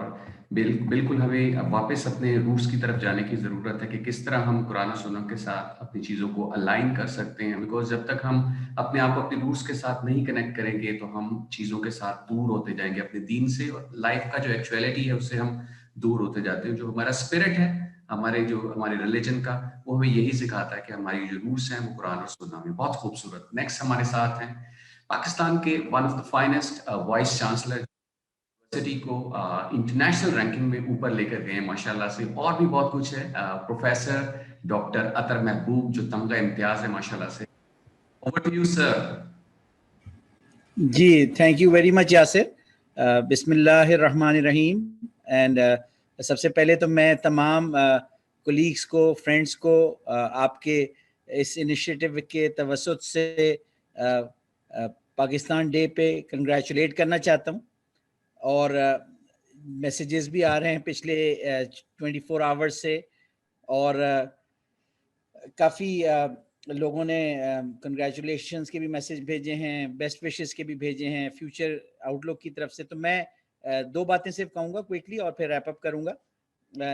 بالکل ہمیں واپس اپنے روٹس کی طرف جانے کی ضرورت ہے کہ کس طرح ہم قرآن و سنت کے ساتھ اپنی چیزوں کو الائن کر سکتے ہیں. بیکاز جب تک ہم اپنے آپ کو اپنے روٹس کے ساتھ نہیں کنیکٹ کریں گے تو ہم چیزوں کے ساتھ دور ہوتے جائیں گے اپنے دین سے, اور لائف کا جو ایکچویلٹی ہے اس سے ہم دور ہوتے جاتے ہیں. جو ہمارا اسپرٹ ہے ہمارے ریلیجن کا وہ ہمیں یہی سکھاتا ہے کہ ہماری جو روٹس ہیں وہ قرآن اور سنت میں. بہت خوبصورت. نیکسٹ ہمارے ساتھ ہیں پاکستان کے one of the finest vice chancellor, university کو انٹرنیشنل رینکنگ میں اوپر لے کر گئے ماشاءاللہ سے، اور بھی بہت کچھ ہے. پروفیسر ڈاکٹر اطہر محبوب جو تمغہ امتیاز ہے ماشاءاللہ سے. Over to you sir. جی thank you very much Yasir. بسم اللہ الرحمن الرحیم. اینڈ سب سے پہلے تو میں تمام کولیگس کو، فرینڈس کو آپ کے اس انیشیٹو کے توسط سے پاکستان ڈے پہ کنگریچولیٹ کرنا چاہتا ہوں. اور میسیجز بھی آ رہے ہیں پچھلے 24 آورس سے، اور کافی لوگوں نے کنگریچولیشنس کے بھی میسیج بھیجے ہیں، بیسٹ وشز کے بھی بھیجے ہیں فیوچر آؤٹ لک کی طرف سے. تو میں دو باتیں صرف کہوں گا کوئکلی اور پھر ریپ اپ کروں گا.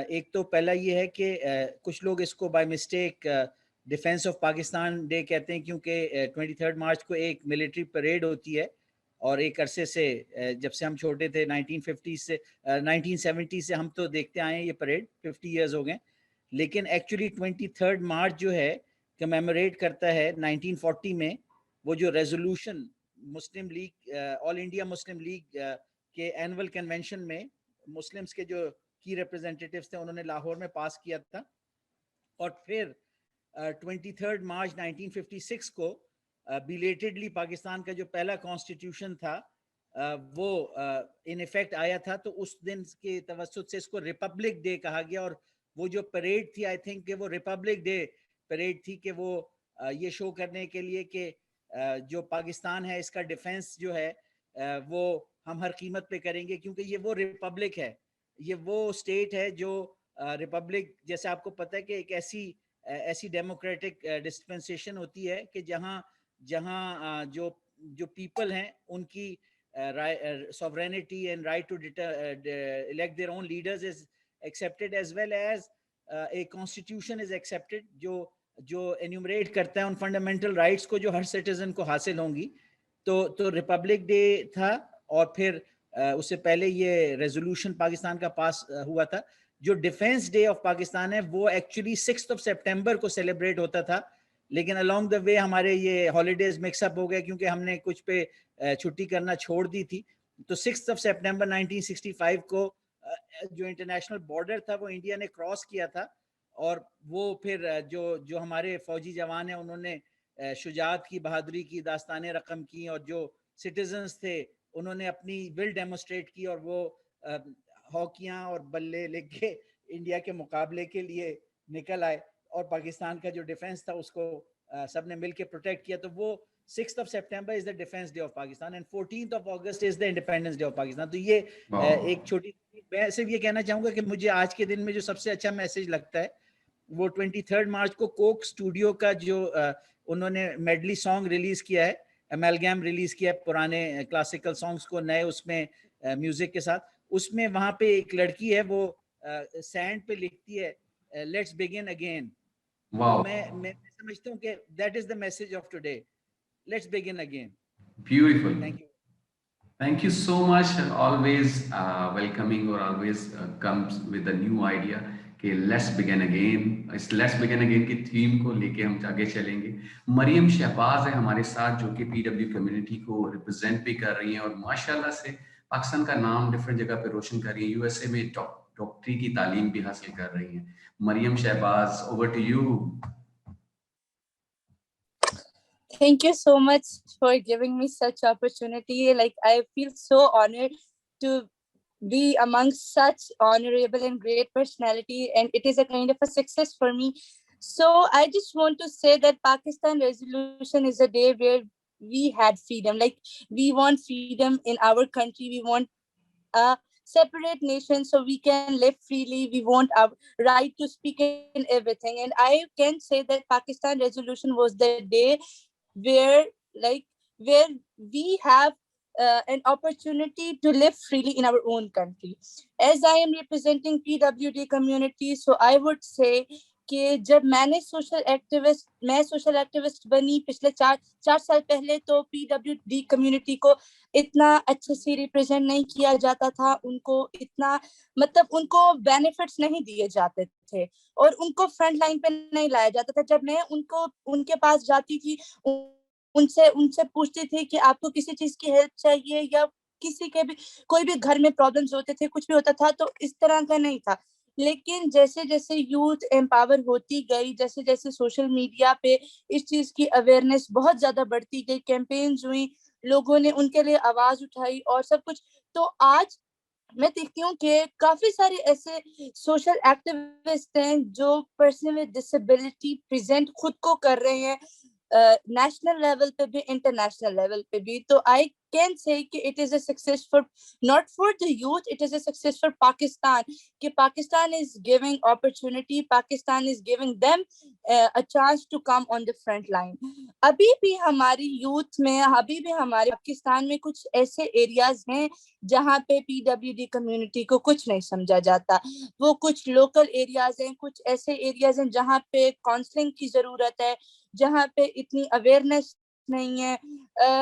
ایک تو پہلا یہ ہے کہ کچھ لوگ اس کو by mistake defence of Pakistan day کہتے ہیں، کیونکہ 23 مارچ کو ایک ملٹری پریڈ ہوتی ہے، اور ایک عرصے سے جب سے ہم چھوٹے تھے 1950 سے 1970 سے ہم تو دیکھتے آئے ہیں یہ پریڈ، 50 ایئرز ہو گئے. لیکن ایکچولی 23 مارچ جو ہے کمیموریٹ کرتا ہے 1940 میں وہ جو ریزولوشن مسلم لیگ، آل انڈیا مسلم لیگ کے اینول کنونشن میں مسلمز کے جو کی ریپرزینٹیٹیوز تھے انہوں نے لاہور میں پاس کیا تھا. اور پھر 23 مارچ 1956 کو بیلیٹڈلی پاکستان کا جو پہلا کانسٹیٹیوشن تھا وہ ان ایفیکٹ آیا تھا. تو اس دن کے توسط سے اس کو ریپبلک ڈے کہا گیا. اور وہ جو پریڈ تھی آئی تھنک کہ وہ ریپبلک ڈے پریڈ تھی، کہ وہ یہ شو کرنے کے لیے کہ جو پاکستان ہے اس کا ڈیفenس جو ہے وہ ہم ہر قیمت پہ کریں گے، کیونکہ یہ وہ ریپبلک ہے، یہ وہ اسٹیٹ ہے جو ریپبلک جیسے آپ کو پتہ ہے کہ ایک ایسی ڈیموکریٹک ڈسپنسیشن ہوتی ہے کہ جہاں جو پیپل ہیں ان کی sovereignty and right to elect their own leaders is accepted, as well as a constitution is accepted جو انیومریٹ کرتا ہے ان فنڈامنٹل رائٹس کو جو ہر سٹیزن کو حاصل ہوں گی. تو ریپبلک ڈے تھا، اور پھر اس سے پہلے یہ ریزولوشن پاکستان کا پاس ہوا تھا. جو ڈیفینس ڈے آف پاکستان ہے وہ ایکچولی 6 سپٹمبر کو سیلیبریٹ ہوتا تھا، لیکن along the way ہمارے یہ ہالیڈیز مکس اپ ہو گئے کیونکہ ہم نے کچھ پہ چھٹی کرنا چھوڑ دی تھی. تو 6 سپٹمبر 1965 کو جو انٹرنیشنل بارڈر تھا وہ انڈیا نے کراس کیا تھا، اور وہ پھر جو ہمارے فوجی جوان ہیں انہوں نے شجاعت کی، بہادری کی، داستانیں رقم کی، اور جو سٹیزنز تھے انہوں نے اپنی ول ڈیمونسٹریٹ کی، اور وہ ہاکیاں اور بلے لے کے انڈیا کے مقابلے کے لیے نکل آئے، اور پاکستان کا جو ڈیفنس تھا اس کو سب نے مل کے پروٹیکٹ کیا. تو وہ 6 September is the defense day of Pakistan and 14th of August is the independence day of Pakistan. تو یہ ایک چھوٹی، میں صرف یہ کہنا چاہوں گا کہ مجھے آج کے دن میں جو سب سے اچھا میسج لگتا ہے وہ 23 مارچ کو کوک اسٹوڈیو کا جو انہوں نے میڈلی سانگ ریلیز کیا ہے، امیلگیم ریلیز کیا ہے پرانے کلاسیکل سانگس کو نئے اس میں میوزک کے ساتھ. اس میں وہاں پہ ایک لڑکی ہے وہ سینڈ پہ لکھتی ہے لیٹس بگن اگین. میں سمجھتا ہوں کہ that is the message of today. Let's begin again. Beautiful. Thank you. Thank you so much. Always welcoming, or always comes with a new idea کہ let's begin again. اس let's begin again کی theme کو لے کے ہم آگے چلیں گے. مریم شہباز ہے ہمارے ساتھ جو کہ پی ڈبلیو کمیونٹی کو ریپرزینٹ بھی کر رہی ہیں، اور ماشاءاللہ سے پاکستان کا نام ڈفرینٹ جگہ پہ روشن کر رہی ہیں. یو ایس اے میں ڈاکٹری کی تعلیم بھی حاصل کر رہی ہیں. مریم Shahbaz, over to you. Thank you so much for giving me such opportunity. Like, I feel so honored to be amongst such honorable and great personality, and it is a kind of a success for me. So I just want to say that Pakistan resolution is a day where we had freedom. Like, we want freedom in our country. We want a separate nation so we can live freely. We want our right to speak in everything. And I can say that Pakistan resolution was the day where we have an opportunity to live freely in our own country. As I am representing PWD community, so I would say کہ جب میں social activist بنی پچھلے 4 سال پہلے، تو P W D community کو اتنا اچھے سے ریپرزینٹ نہیں کیا جاتا تھا، ان کو اتنا مطلب ان کو بینیفٹس نہیں دیے جاتے تھے اور ان کو فرنٹ لائن پہ نہیں لایا جاتا تھا. جب میں ان کے پاس جاتی تھی، ان سے پوچھتی تھی کہ آپ کو کسی چیز کی ہیلپ چاہیے یا کسی کے بھی کوئی بھی گھر میں پرابلمز ہوتے تھے، کچھ بھی ہوتا تھا، تو اس طرح کا نہیں تھا. لیکن جیسے جیسے یوتھ امپاور ہوتی گئی، جیسے جیسے سوشل میڈیا پہ اس چیز کی اویئرنیس بہت زیادہ بڑھتی گئی، کیمپینز ہوئی، لوگوں نے ان کے لیے آواز اٹھائی اور سب کچھ، تو آج میں دیکھتی ہوں کہ کافی سارے ایسے سوشل ایکٹیوسٹ ہیں جو پرسن ود ڈسیبلٹی پریزنٹ خود کو کر رہے ہیں نیشنل لیول پہ بھی، انٹرنیشنل لیول پہ بھی. تو آئی کین سے کہ it is a success for not for the youth, it is a success for Pakistan, کہ Pakistan is giving opportunity, Pakistan is giving them a chance to come on the front line. ابھی بھی ہماری youth میں، ابھی بھی ہمارے پاکستان میں کچھ ایسے ایریاز ہیں جہاں پہ پی ڈبلیو ڈی کمیونٹی کو کچھ نہیں سمجھا جاتا. وہ کچھ لوکل ایریاز ہیں، کچھ ایسے ایریاز ہیں جہاں پہ کاؤنسلنگ کی ضرورت ہے، جہاں پہ اتنی اویئرنیس نہیں ہے.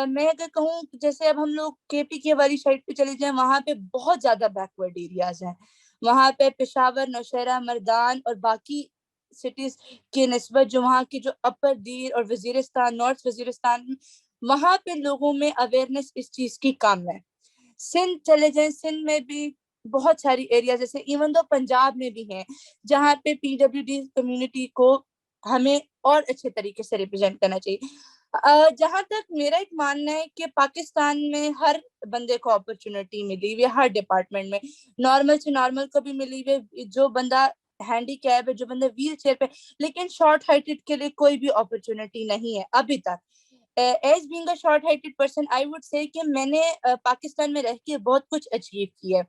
میں اگر کہوں جیسے اب ہم لوگ کے پی کے والی سائڈ پہ چلے جائیں، وہاں پہ بہت زیادہ بیکورڈ ایریاز ہیں. وہاں پہ پشاور، نوشہرہ، مردان اور باقی سٹیز کی نسبت جو وہاں کی جو اپر دیر اور وزیرستان، نارتھ وزیرستان، وہاں پہ لوگوں میں اویئرنیس اس چیز کی کم ہے. سندھ چلے جائیں، سندھ میں بھی بہت ساری ایریاز جیسے ایون دو پنجاب میں بھی ہیں جہاں پہ پی ڈبلیو ڈی کمیونٹی کو ہمیں اور اچھے طریقے سے ریپرزینٹ کرنا چاہیے. جہاں تک میرا ایک ماننا ہے کہ پاکستان میں ہر بندے کو اپرچونٹی ملی ہوئی ہے، ہر ڈپارٹمنٹ میں، نارمل سے نارمل کو بھی ملی ہوئی ہے، جو بندہ ہینڈی کیپ ہے، جو بندہ ویل چیئر پہ، لیکن شارٹ ہائٹڈ کے لیے کوئی بھی اپرچونٹی نہیں ہے ابھی تک. As being a short heighted person I would say کہ میں نے پاکستان میں رہ کے بہت کچھ اچیو کیا ہے.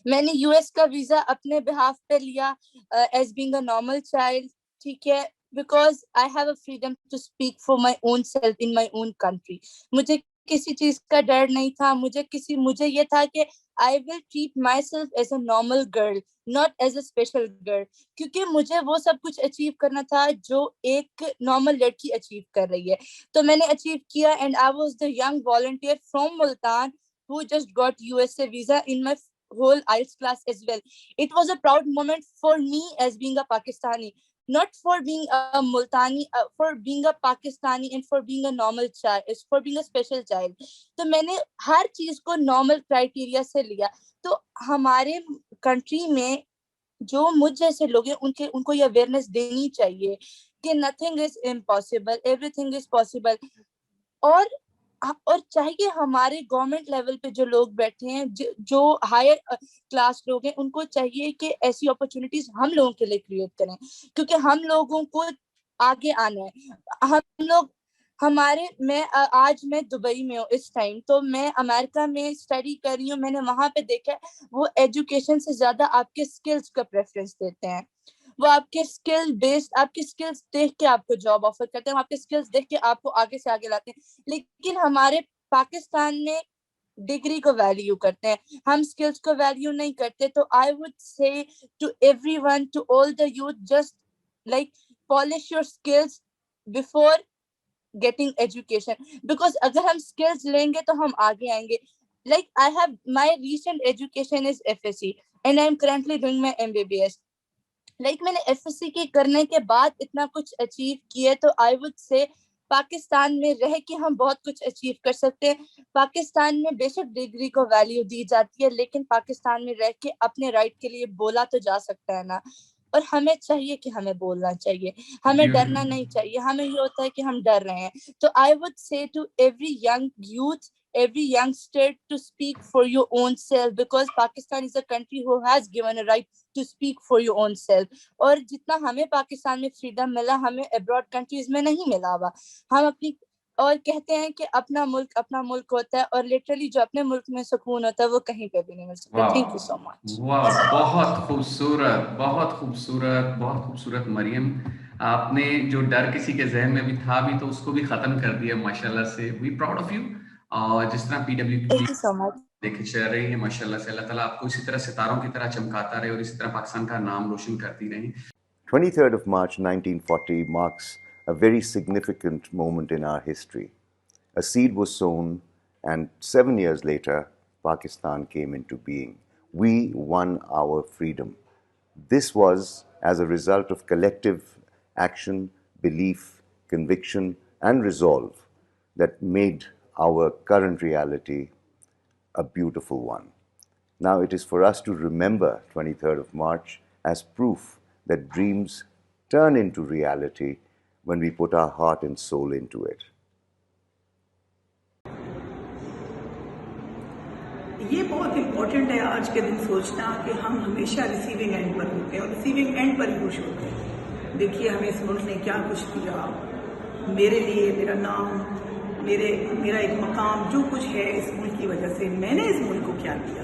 میں نے یو ایس کا ویزا اپنے بہاف پہ لیا as being a normal child, ٹھیک ہے، because I have a freedom to speak for my own self in my own country. مجھے کسی چیز کا ڈر نہیں تھا، مجھے یہ تھا کہ I will treat myself as a normal girl, not as a special girl. کیونکہ مجھے وہ سب کچھ اچیو کرنا تھا جو ایک نارمل لڑکی اچیو کر رہی ہے. تو میں نے اچیو کیا and I was the young volunteer from Multan who just got USA visa in my whole IELTS class as well. It was a proud moment for me as being a Pakistani, not for being a Multani, for being a Pakistani and for being a normal child, for being a special child. تو میں نے ہر چیز کو normal criteria سے لیا. تو ہمارے country میں جو مجھ جیسے لوگ ہیں ان کو یہ اویئرنیس دینی چاہیے کہ nothing is impossible, every thing is possible. اور چاہیے ہمارے گورنمنٹ لیول پہ جو لوگ بیٹھے ہیں، جو ہائر کلاس لوگ ہیں، ان کو چاہیے کہ ایسی اپرچونٹیز ہم لوگوں کے لیے کریٹ کریں، کیونکہ ہم لوگوں کو آگے آنا ہے. آج میں دبئی میں ہوں اس ٹائم، تو میں امریکہ میں اسٹڈی کر رہی ہوں. میں نے وہاں پہ دیکھا وہ ایجوکیشن سے زیادہ آپ کے اسکلز کا پریفرنس دیتے ہیں. وہ آپ کے اسکل بیسڈ، آپ کے اسکلز دیکھ کے آپ کو جاب آفر کرتے ہیں، آپ کے اسکلز دیکھ کے آپ کو آگے سے آگے لاتے ہیں. لیکن ہمارے پاکستان میں ڈگری کو ویلیو کرتے ہیں، ہم اسکلز کو ویلیو نہیں کرتے. تو I would say to everyone, to all the youth, just like polish your skills before getting education, because اگر ہم skills لیں گے تو ہم آگے آئیں گے. Like I have my recent education is FSC and I am currently doing my MBBS. Like میں نے FSC کے کرنے کے بعد اتنا کچھ اچیو کیا، تو I would say پاکستان میں رہ کے ہم بہت کچھ اچیو کر سکتے ہیں. پاکستان میں بے شک ڈگری کو ویلیو دی جاتی ہے، لیکن پاکستان میں رہ کے اپنے رائٹ کے لیے بولا تو جا سکتا ہے نا. اور ہمیں چاہیے کہ ہمیں بولنا چاہیے، ہمیں ڈرنا نہیں چاہیے. ہمیں یہ ہوتا ہے کہ ہم ڈر رہے ہیں. تو I would say to every young youth, every youngster to speak for your own self, because Pakistan is a country who has given a right to speak for your own self. اور جتنا ہمیں پاکستان میں freedom ملا، ہمیں abroad countries میں نہیں ملا ہوا. ہم اپنی اور کہتے ہیں کہ اپنا ملک ہوتا ہے، اور لٹرلی جو اپنے ملک میں سکون ہوتا ہے وہ کہیں پہ بھی نہیں مل سکتا. تھینک یو سو مچ. بہت خوبصورت، بہت خوبصورت، بہت خوبصورت مریم. آپ نے جو ڈر کسی کے ذہن میں بھی تھا بھی تو اس کو بھی ختم کر دیا ماشاءاللہ سے. وی پراؤڈ آف یو. اور جس طرح پی ڈبلیو دیکھے چل رہی ہے ماشاءاللہ سے، اللہ تعالیٰ آپ کو اسی طرح ستاروں کی طرح چمکاتا رہے اور اسی طرح پاکستان کا نام روشن کرتی رہی. 23rd of March 1940 marks a very significant moment in our history. A seed was sown, and 7 years later, Pakistan came into being. We won our freedom. This was as a result of collective action, belief, conviction, and resolve that made our current reality a beautiful one. Now it is for us to remember 23rd of March as proof that dreams turn into reality when we put our heart and soul into it. یہ بہت important ہے آج کے دن سوچنا کہ ہم ہمیشہ receiving end پر ہوتے ہیں اور ریسیونگ اینڈ پر ہی خوش ہوتے ہیں. دیکھیے ہمیں اس ملک نے کیا کچھ کیا میرے لیے, میرا نام, میرا ایک مقام, جو کچھ ہے اس ملک کی وجہ سے. میں نے اس ملک کو کیا کیا,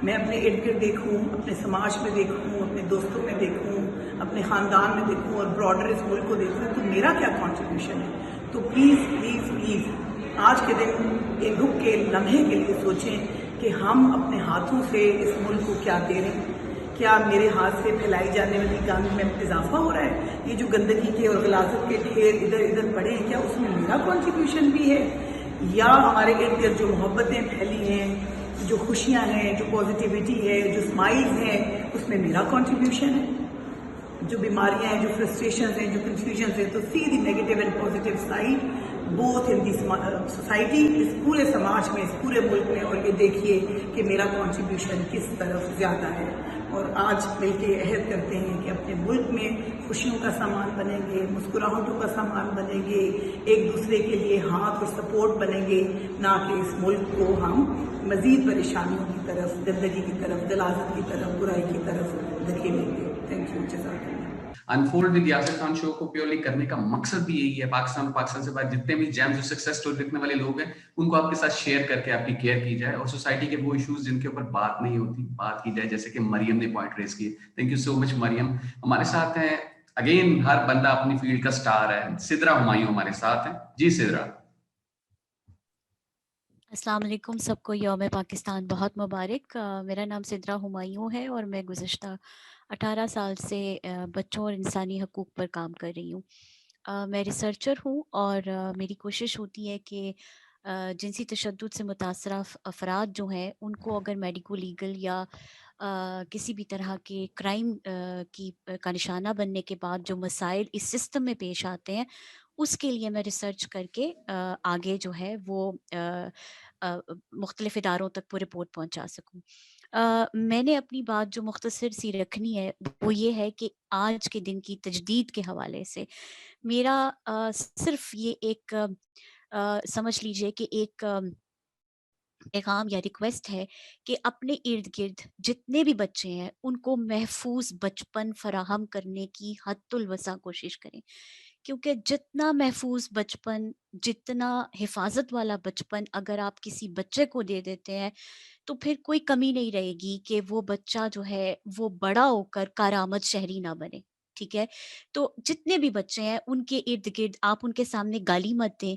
میں اپنے ارد گرد دیکھوں, اپنے سماج میں دیکھوں, اپنے دوستوں میں دیکھوں, اپنے خاندان میں دیکھوں اور براڈر اس ملک کو دیکھوں, تو میرا کیا کنٹریبیوشن ہے. تو پلیز پلیز پلیز آج کے دن ایک رک کے لمحے کے لیے سوچیں کہ ہم اپنے ہاتھوں سے اس ملک کو کیا دے رہے ہیں. کیا میرے ہاتھ سے پھیلائی جانے والی گند میں اضافہ ہو رہا ہے؟ یہ جو گندگی کے اور غلاظت کے ڈھیر ادھر ادھر پڑے ہیں, کیا اس میں میرا کنٹریبیوشن بھی ہے؟ یا ہمارے ارد گرد جو محبتیں پھیلی ہیں, جو خوشیاں ہیں, جو پازیٹیوٹی ہے, جو اسمائلز ہیں, اس میں میرا کنٹریبیوشن ہے؟ جو بیماریاں ہیں, جو فرسٹریشنز ہیں, جو کنفیوژنز ہیں, تو see the negative and positive side both in the society, اس پورے سماج میں, اس پورے ملک میں, اور یہ دیکھیے کہ میرا کنٹریبیوشن کس طرف زیادہ ہے. اور آج مل کے عہد کرتے ہیں کہ اپنے ملک میں خوشیوں کا سامان بنیں گے, مسکراہٹوں کا سامان بنیں گے, ایک دوسرے کے لیے ہاتھ اور سپورٹ بنیں گے, نہ کہ اس ملک کو ہم مزید پریشانیوں کی طرف, گندگی کی طرف, غلاظت کی طرف, برائی کی طرف دھکیلیں گے. Thank you. جزاک اللہ. انفولڈ ود یاسر خان شو کو پیورلی کرنے کا مقصد بھی یہی ہے. پاکستان سے باہر جتنے بھی جیمز اور سکسیس اسٹوری لکھنے والے لوگ ہیں, ان کو آپ کے ساتھ شیئر کر کے آپ کی کیئر کی جائے, اور سوسائٹی کے وہ ایشوز جن کے اوپر بات نہیں ہوتی, بات کی جائے, جیسے کہ مریم نے پوائنٹ ریز کی. تھینک یو سو مچ مریم. ہمارے ساتھ ہیں اگین, ہر بندہ اپنی فیلڈ کا سٹار ہے, سدرا ہمایوں ہمارے ساتھ ہیں. جی سدرا. السلام علیکم سب کو, یوم پاکستان بہت مبارک. میرا نام سدرا ہمایوں ہے اور میں گزشتہ 18 سال سے بچوں اور انسانی حقوق پر کام کر رہی ہوں. میں ریسرچر ہوں اور میری کوشش ہوتی ہے کہ جنسی تشدد سے متاثرہ افراد جو ہیں ان کو اگر میڈیکو لیگل یا کسی بھی طرح کے کرائم کا نشانہ بننے کے بعد جو مسائل اس سسٹم میں پیش آتے ہیں, اس کے لیے میں ریسرچ کر کے آگے جو ہے وہ مختلف اداروں تک وہ رپورٹ پہنچا سکوں. میں نے اپنی بات جو مختصر سی رکھنی ہے وہ یہ ہے کہ آج کے دن کی تجدید کے حوالے سے میرا صرف یہ ایک سمجھ لیجئے کہ ایک پیغام یا ریکویسٹ ہے کہ اپنے ارد گرد جتنے بھی بچے ہیں ان کو محفوظ بچپن فراہم کرنے کی حد الوسع کوشش کریں, کیونکہ جتنا محفوظ بچپن, جتنا حفاظت والا بچپن اگر آپ کسی بچے کو دے دیتے ہیں تو پھر کوئی کمی نہیں رہے گی کہ وہ بچہ جو ہے وہ بڑا ہو کر کارآمد شہری نہ بنے. ٹھیک ہے, تو جتنے بھی بچے ہیں ان کے ارد گرد آپ ان کے سامنے گالی مت دیں,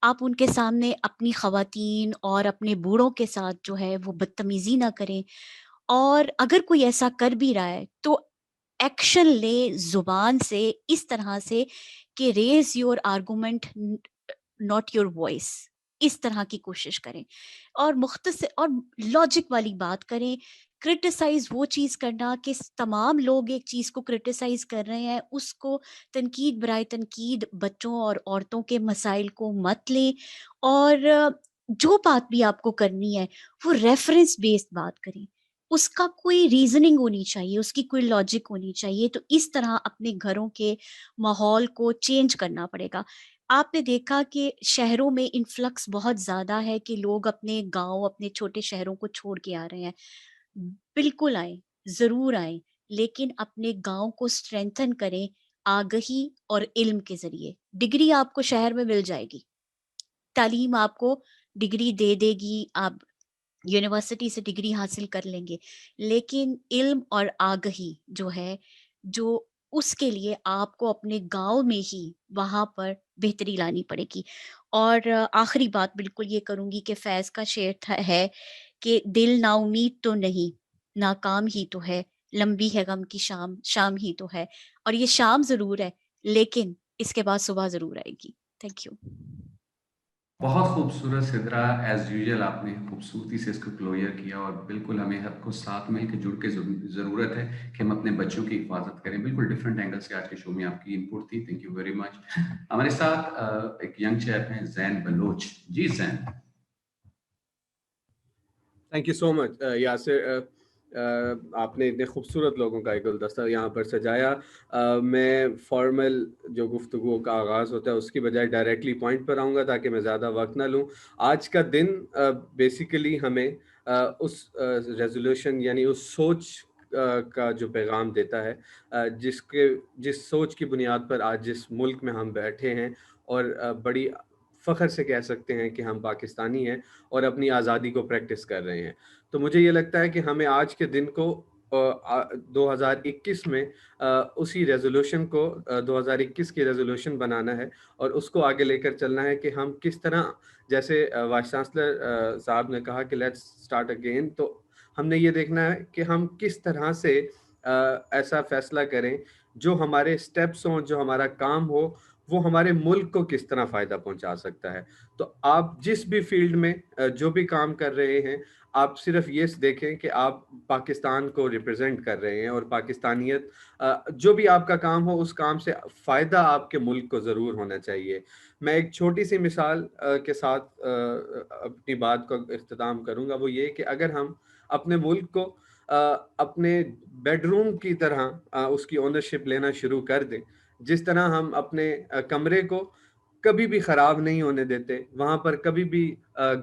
آپ ان کے سامنے اپنی خواتین اور اپنے بوڑھوں کے ساتھ جو ہے وہ بدتمیزی نہ کریں, اور اگر کوئی ایسا کر بھی رہا ہے تو ایکشن لیں زبان سے, اس طرح سے کہ raise your argument not your voice, اس طرح کی کوشش کریں اور مختصر اور لاجک والی بات کریں. کرٹیسائز وہ چیز کرنا کہ تمام لوگ ایک چیز کو کرٹیسائز کر رہے ہیں, اس کو تنقید برائے تنقید بچوں اور عورتوں کے مسائل کو مت لیں, اور جو بات بھی آپ کو کرنی ہے وہ ریفرنس بیسڈ بات کریں, اس کا کوئی ریزننگ ہونی چاہیے, اس کی کوئی لاجک ہونی چاہیے. تو اس طرح اپنے گھروں کے ماحول کو چینج کرنا پڑے گا. آپ نے دیکھا کہ شہروں میں انفلکس بہت زیادہ ہے کہ لوگ اپنے گاؤں, اپنے چھوٹے شہروں کو چھوڑ کے آ رہے ہیں. بالکل آئیں, ضرور آئیں, لیکن اپنے گاؤں کو اسٹرینتھن کریں آگہی اور علم کے ذریعے. ڈگری آپ کو شہر میں مل جائے گی, تعلیم آپ کو ڈگری دے دے گی, آپ یونیورسٹی سے ڈگری حاصل کر لیں گے, لیکن علم اور آگہی جو ہے, جو اس کے لیے آپ کو اپنے گاؤں میں ہی وہاں پر بہتری لانی پڑے گی. اور آخری بات بالکل یہ کروں گی کہ فیض کا شعر ہے کہ دل نا امید تو نہیں, ناکام ہی تو ہے, لمبی ہے غم کی شام، شام ہی تو ہے، اور یہ شام ضرور ہے لیکن اس کے بعد صبح ضرور آئے گی. Thank you. بہت خوبصورت سدرا، ایز یوزل آپ نے خوبصورتی سے اس کو کلوئر کیا، اور بالکل ہمیں ہر کو ساتھ مل کے جڑ کے ضرورت ہے کہ ہم اپنے بچوں کی حفاظت کریں. بالکل ڈفرینٹ اینگل سے آج کے شو میں آپ کی انپٹ تھی. Thank you very much. ہمارے ساتھ ایک ینگ چیپ ہیں زین بلوچ. جی زین. تھینک یو سو مچ یاسر. آپ نے اتنے خوبصورت لوگوں کا ایک گلدستہ یہاں پر سجایا. میں فارمل جو گفتگو کا آغاز ہوتا ہے اس کی بجائے ڈائریکٹلی پوائنٹ پر آؤں گا تاکہ میں زیادہ وقت نہ لوں. آج کا دن بیسیکلی ہمیں اس ریزولوشن یعنی اس سوچ کا جو پیغام دیتا ہے جس سوچ کی بنیاد پر آج جس ملک میں ہم بیٹھے ہیں اور بڑی فخر سے کہہ سکتے ہیں کہ ہم پاکستانی ہیں اور اپنی آزادی کو پریکٹس کر رہے ہیں. تو مجھے یہ لگتا ہے کہ ہمیں آج کے دن کو 2021 میں اسی ریزولوشن کو 2021 کی ریزولوشن بنانا ہے اور اس کو آگے لے کر چلنا ہے کہ ہم کس طرح, جیسے وائس چانسلر صاحب نے کہا کہ لیٹس اسٹارٹ اگین, تو ہم نے یہ دیکھنا ہے کہ ہم کس طرح سے ایسا فیصلہ کریں جو ہمارے اسٹیپس ہوں, جو ہمارا کام ہو وہ ہمارے ملک کو کس طرح فائدہ پہنچا سکتا ہے. تو آپ جس بھی فیلڈ میں جو بھی کام کر رہے ہیں, آپ صرف یہ دیکھیں کہ آپ پاکستان کو ریپرزینٹ کر رہے ہیں اور پاکستانیت, جو بھی آپ کا کام ہو اس کام سے فائدہ آپ کے ملک کو ضرور ہونا چاہیے. میں ایک چھوٹی سی مثال کے ساتھ اپنی بات کو اختتام کروں گا. وہ یہ کہ اگر ہم اپنے ملک کو اپنے بیڈ روم کی طرح اس کی اونرشپ لینا شروع کر دیں, جس طرح ہم اپنے کمرے کو کبھی بھی خراب نہیں ہونے دیتے, وہاں پر کبھی بھی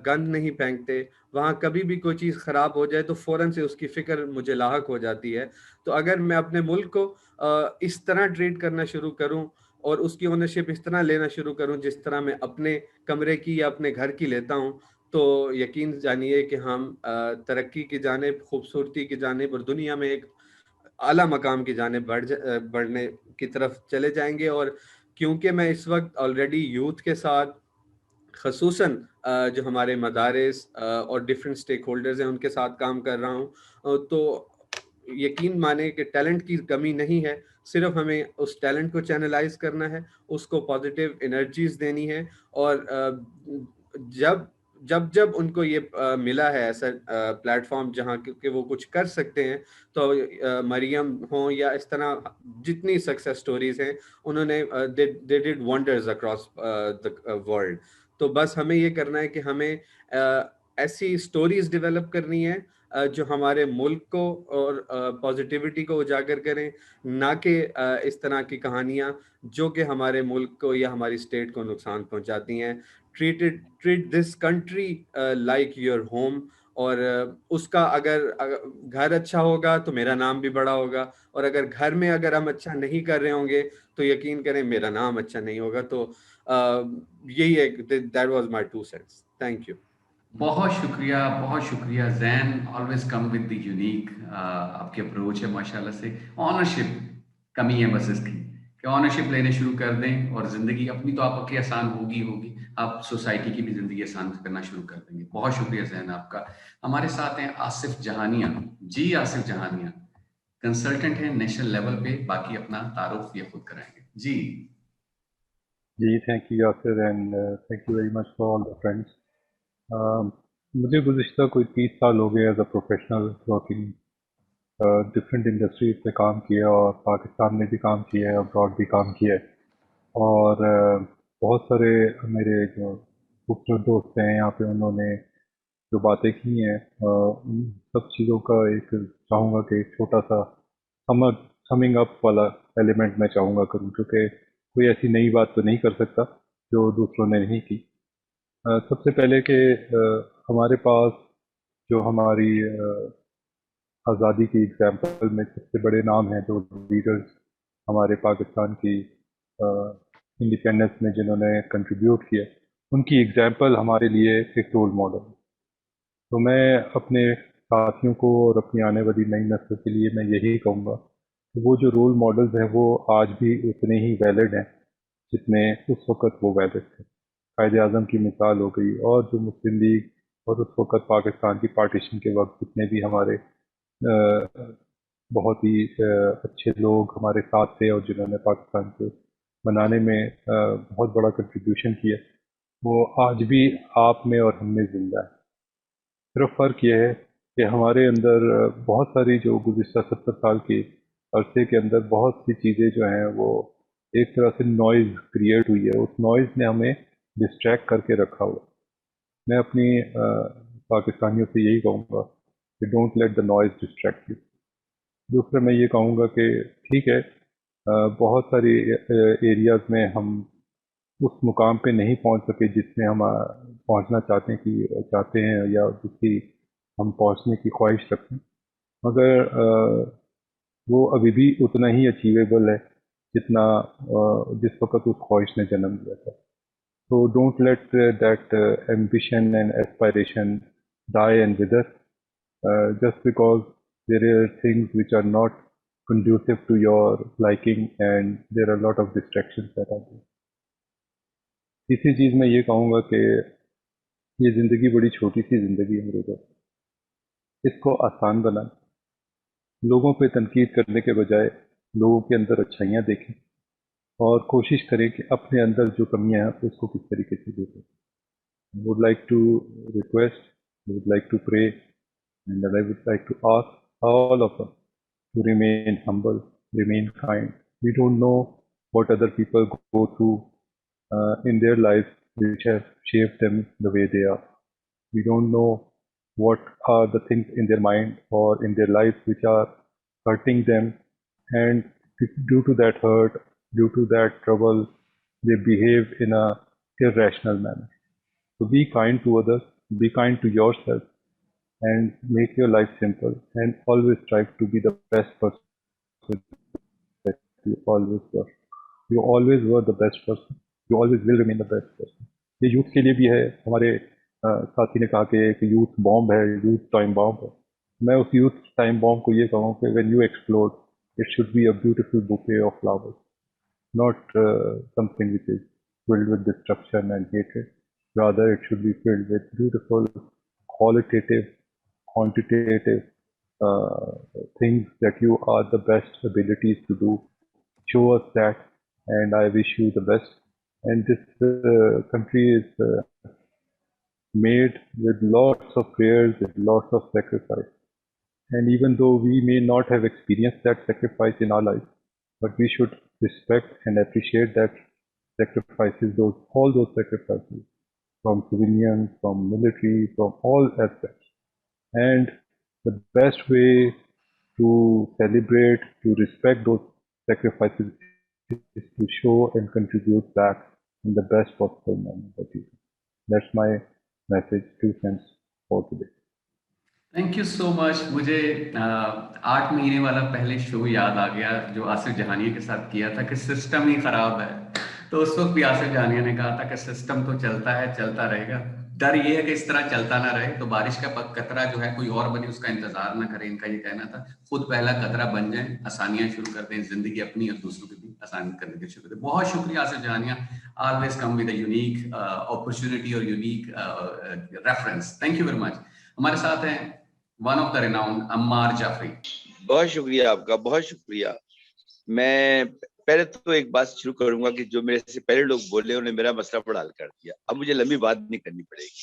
گند نہیں پھینکتے, وہاں کبھی بھی کوئی چیز خراب ہو جائے تو فوراً سے اس کی فکر مجھے لاحق ہو جاتی ہے. تو اگر میں اپنے ملک کو اس طرح ٹریٹ کرنا شروع کروں اور اس کی اونرشپ اس طرح لینا شروع کروں جس طرح میں اپنے کمرے کی یا اپنے گھر کی لیتا ہوں, تو یقین جانیے کہ ہم ترقی کی جانب, خوبصورتی کی جانب اور دنیا میں ایک اعلیٰ مقام کی جانب بڑھنے کی طرف چلے جائیں گے. اور کیونکہ میں اس وقت آلریڈی یوتھ کے ساتھ, خصوصاً جو ہمارے مدارس اور ڈفرینٹ اسٹیک ہولڈرز ہیں ان کے ساتھ کام کر رہا ہوں, تو یقین مانیں کہ ٹیلنٹ کی کمی نہیں ہے, صرف ہمیں اس ٹیلنٹ کو چینلائز کرنا ہے, اس کو پازیٹیو انرجیز دینی ہے. اور جب ان کو یہ ملا ہے ایسا پلیٹ فارم جہاں کہ وہ کچھ کر سکتے ہیں, تو مریم ہوں یا اس طرح جتنی سکسیس سٹوریز ہیں, انہوں نے they did wonders across the world. تو بس ہمیں یہ کرنا ہے کہ ہمیں ایسی سٹوریز ڈیولپ کرنی ہے جو ہمارے ملک کو اور پازیٹیوٹی کو اجاگر کریں, نہ کہ اس طرح کی کہانیاں جو کہ ہمارے ملک کو یا ہماری اسٹیٹ کو نقصان پہنچاتی ہیں. treat this country like your home. اور اس کا اگر گھر اچھا ہوگا تو میرا نام بھی بڑا ہوگا, اور اگر گھر میں اگر ہم اچھا نہیں کر رہے ہوں گے تو یقین کریں میرا نام اچھا نہیں ہوگا. تو یہی ہے, that was my 2 cents. Thank you. بہت شکریہ Zain. Always come with the unique آپ کی اپروچ ہے ماشاءاللہ سے. آنرشپ کمی ہے بس اس کی, کہ آنرشپ لینے شروع کر دیں اور زندگی اپنی تو آپ کی آسان ہوگی, آپ سوسائٹی کی بھی زندگی آسان کرنا شروع کر دیں گے. بہت شکریہ زین آپ کا. ہمارے ساتھ ہیں آصف جہانیہ. جی آصف جہانیہ کنسلٹنٹ ہیں نیشنل لیول پہ, باقی اپنا تعارف یہ خود کرائیں گے. جی thank you Yasir and thank you very much for all the friends. مجھے گزشتہ کوئی 30 سال ہو گئے as a professional working different industries پہ کام کیا, اور پاکستان میں بھی کام کیا ہے, ابراڈ بھی کام کیا ہے. اور بہت سارے میرے جو خوبصورت دوست ہیں یہاں پہ, انہوں نے جو باتیں کی ہیں ان سب چیزوں کا ایک چاہوں گا کہ ایک چھوٹا سا سمنگ اپ والا ایلیمنٹ میں چاہوں گا کروں, کیونکہ کوئی ایسی نئی بات تو نہیں کر سکتا جو دوسروں نے نہیں کی. سب سے پہلے کہ ہمارے پاس جو ہماری آزادی کی ایگزامپل میں سب سے بڑے نام ہیں, جو لیڈرز ہمارے پاکستان کی انڈیپینڈنس میں جنہوں نے کنٹریبیوٹ کیا, ان کی ایگزامپل ہمارے لیے ایک رول ماڈل. تو میں اپنے ساتھیوں کو اور اپنی آنے والی نئی نسل کے لیے میں یہی کہوں گا کہ وہ جو رول ماڈلز ہیں وہ آج بھی اتنے ہی ویلڈ ہیں جتنے اس وقت وہ ویلڈ تھے. قائد اعظم کی مثال ہو گئی, اور جو مسلم لیگ اور اس وقت پاکستان کی پارٹیشن کے وقت جتنے بھی ہمارے بہت ہی اچھے لوگ ہمارے ساتھ تھے اور جنہوں نے پاکستان کو بنانے میں بہت بڑا کنٹریبیوشن کیا، وہ آج بھی آپ میں اور ہم میں زندہ ہے. صرف فرق یہ ہے کہ ہمارے اندر بہت ساری جو گزشتہ 70 سال کے عرصے کے اندر بہت سی چیزیں جو ہیں وہ ایک طرح سے نوائز کریٹ ہوئی ہے، اس نوائز نے ہمیں ڈسٹریکٹ کر کے رکھا ہوا. میں اپنی پاکستانیوں سے یہی کہوں گا کہ don't let the noise distract you. دوسرا میں یہ کہوں گا کہ ٹھیک ہے بہت ساری ایریاز میں ہم اس مقام پہ نہیں پہنچ سکے جس میں ہم پہنچنا چاہتے ہیں یا جس کی ہم پہنچنے کی خواہش رکھتے ہیں، مگر وہ ابھی بھی اتنا ہی اچیویبل ہے جتنا جس وقت اس خواہش نے جنم لیا تھا. So don't let that ambition and aspiration die and wither just because there are things which are not conducive to your liking and there are a lot of distractions that are there. تیسری چیز میں یہ کہوں گا کہ یہ زندگی بڑی چھوٹی سی زندگی ہے میرے دوست، اس کو آسان بنائیں. لوگوں پہ تنقید کرنے کے بجائے لوگوں کے اندر اچھائیاں دیکھیں اور کوشش کریں کہ اپنے اندر جو کمیاں ہیں اس کو کس طریقے سے دیکھیں. I would like to request, I would like to pray, and I would like to ask all of us to remain humble, remain kind. We don't know what other people go through in their lives which have shaped them the way they are. We don't know what are the things in their mind or in their lives which are hurting them, and due to that hurt, due to that trouble, they behave in a irrational manner. So be kind to others, be kind to yourself, and make your life simple, and always strive to be the best person that you always were. You always were the best person. You always will remain the best person. یہ youth کے لیے بھی ہے. ہمارے ساتھی نے کہا کہ ایک یوتھ بامب ہے، یوتھ ٹائم بامب ہے. میں اس یوتھ ٹائم بامب کو یہ کہوں کہ when you explode, it should be a beautiful bouquet of flowers, not something which is filled with destruction and hatred. Rather, it should be filled with beautiful, qualitative, quantitative things that you are the best abilities to do. Show us that, and I wish you the best. And this country is made with lots of prayers, with lots of sacrifice. And even though we may not have experienced that sacrifice in our life, but we should respect and appreciate that sacrifices, all those sacrifices, from civilians, from military, from all aspects. And the best way to celebrate, to respect those sacrifices is to show and contribute back in the best possible manner that you can. That's my message, 2 cents for today. Thank you so much. مجھے 8 مہینے والا پہلے شو یاد آ گیا جو آصف جہانیہ کے ساتھ کیا تھا کہ سسٹم ہی خراب ہے. تو اس وقت بھی آصف جہانیہ نے کہا تھا کہ سسٹم تو چلتا ہے، چلتا رہے گا. ڈر یہ ہے کہ اس طرح چلتا نہ رہے تو بارش کا قطرہ جو ہے کوئی اور بنے اس کا انتظار نہ کرے. ان کا یہ کہنا تھا خود پہلا قطرہ بن جائیں، آسانیاں شروع کر دیں، زندگی اپنی اور دوسروں کی بھی آسان کرنے کے شروع کریں. بہت شکریہ Asif Jahania. Always come with a unique opportunity اور unique reference. Thank you very much. ہمارے ساتھ ہیں one of the renowned Ammar Jafri. بہت شکریہ آپ کا، بہت شکریہ. میں پہلے تو ایک بات شروع کروں گا کہ جو میرے سے پہلے لوگ بولے انہوں نے میرا مسئلہ بڑا حل کر دیا. اب مجھے لمبی بات نہیں کرنی پڑے گی.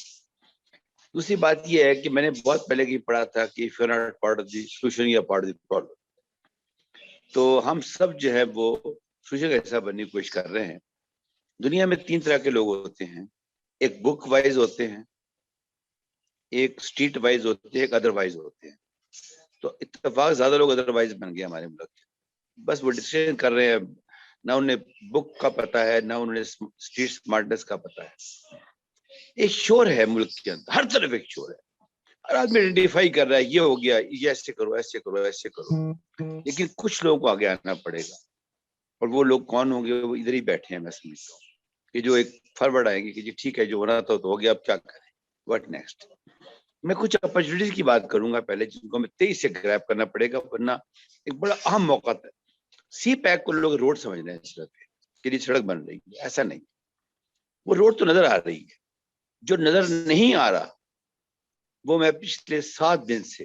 دوسری بات یہ ہے کہ میں نے بہت پہلے کی پڑھا تھا کہ if you're not part of the solution, you're part of the problem. تو ہم سب جو ہے وہ سولوشن کا حصہ بننے کی کوشش کر رہے ہیں. دنیا میں 3 طرح کے لوگ ہوتے ہیں. ایک بک وائز ہوتے ہیں، ایک اسٹریٹ وائز ہوتے ہیں، ایک ادر وائز ہوتے ہیں. تو اتفاق زیادہ لوگ ادر وائز بن گئے ہمارے ملک کے. بس وہ ڈسکشن کر رہے ہیں، نہ انہیں بک کا پتہ ہے نہ انہیں اسٹریٹ اسمارٹنس کا پتہ ہے. ایک شور ہے ملک کے اندر، ہر طرف ایک شور ہے. ہر آدمی آئیڈینٹیفائی کر رہا ہے یہ ہو گیا، یہ ایسے کرو ایسے کرو ایسے کرو. لیکن کچھ لوگوں کو آگے آنا پڑے گا، اور وہ لوگ کون ہوں گے؟ وہ ادھر ہی بیٹھے ہیں. میں سمجھتا ہوں کہ جو ایک فارورڈ آئیں گے کہ جی ٹھیک ہے جو ہونا تھا تو ہو گیا، اب کیا کریں، واٹ نیکسٹ. میں کچھ اپرچونیٹیز کی بات کروں گا پہلے، جن کو ہمیں تیزی سے گریب کرنا پڑے گا، ورنہ ایک بڑا اہم موقع ہے. سی پیک کو لوگ روڈ سمجھ رہے ہیں اس طرح کہ سڑک بن رہی ہے. ایسا نہیں، وہ روڈ تو نظر آ رہی ہے. جو نظر نہیں آ رہا وہ میں پچھلے 7 دن سے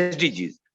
SDGs,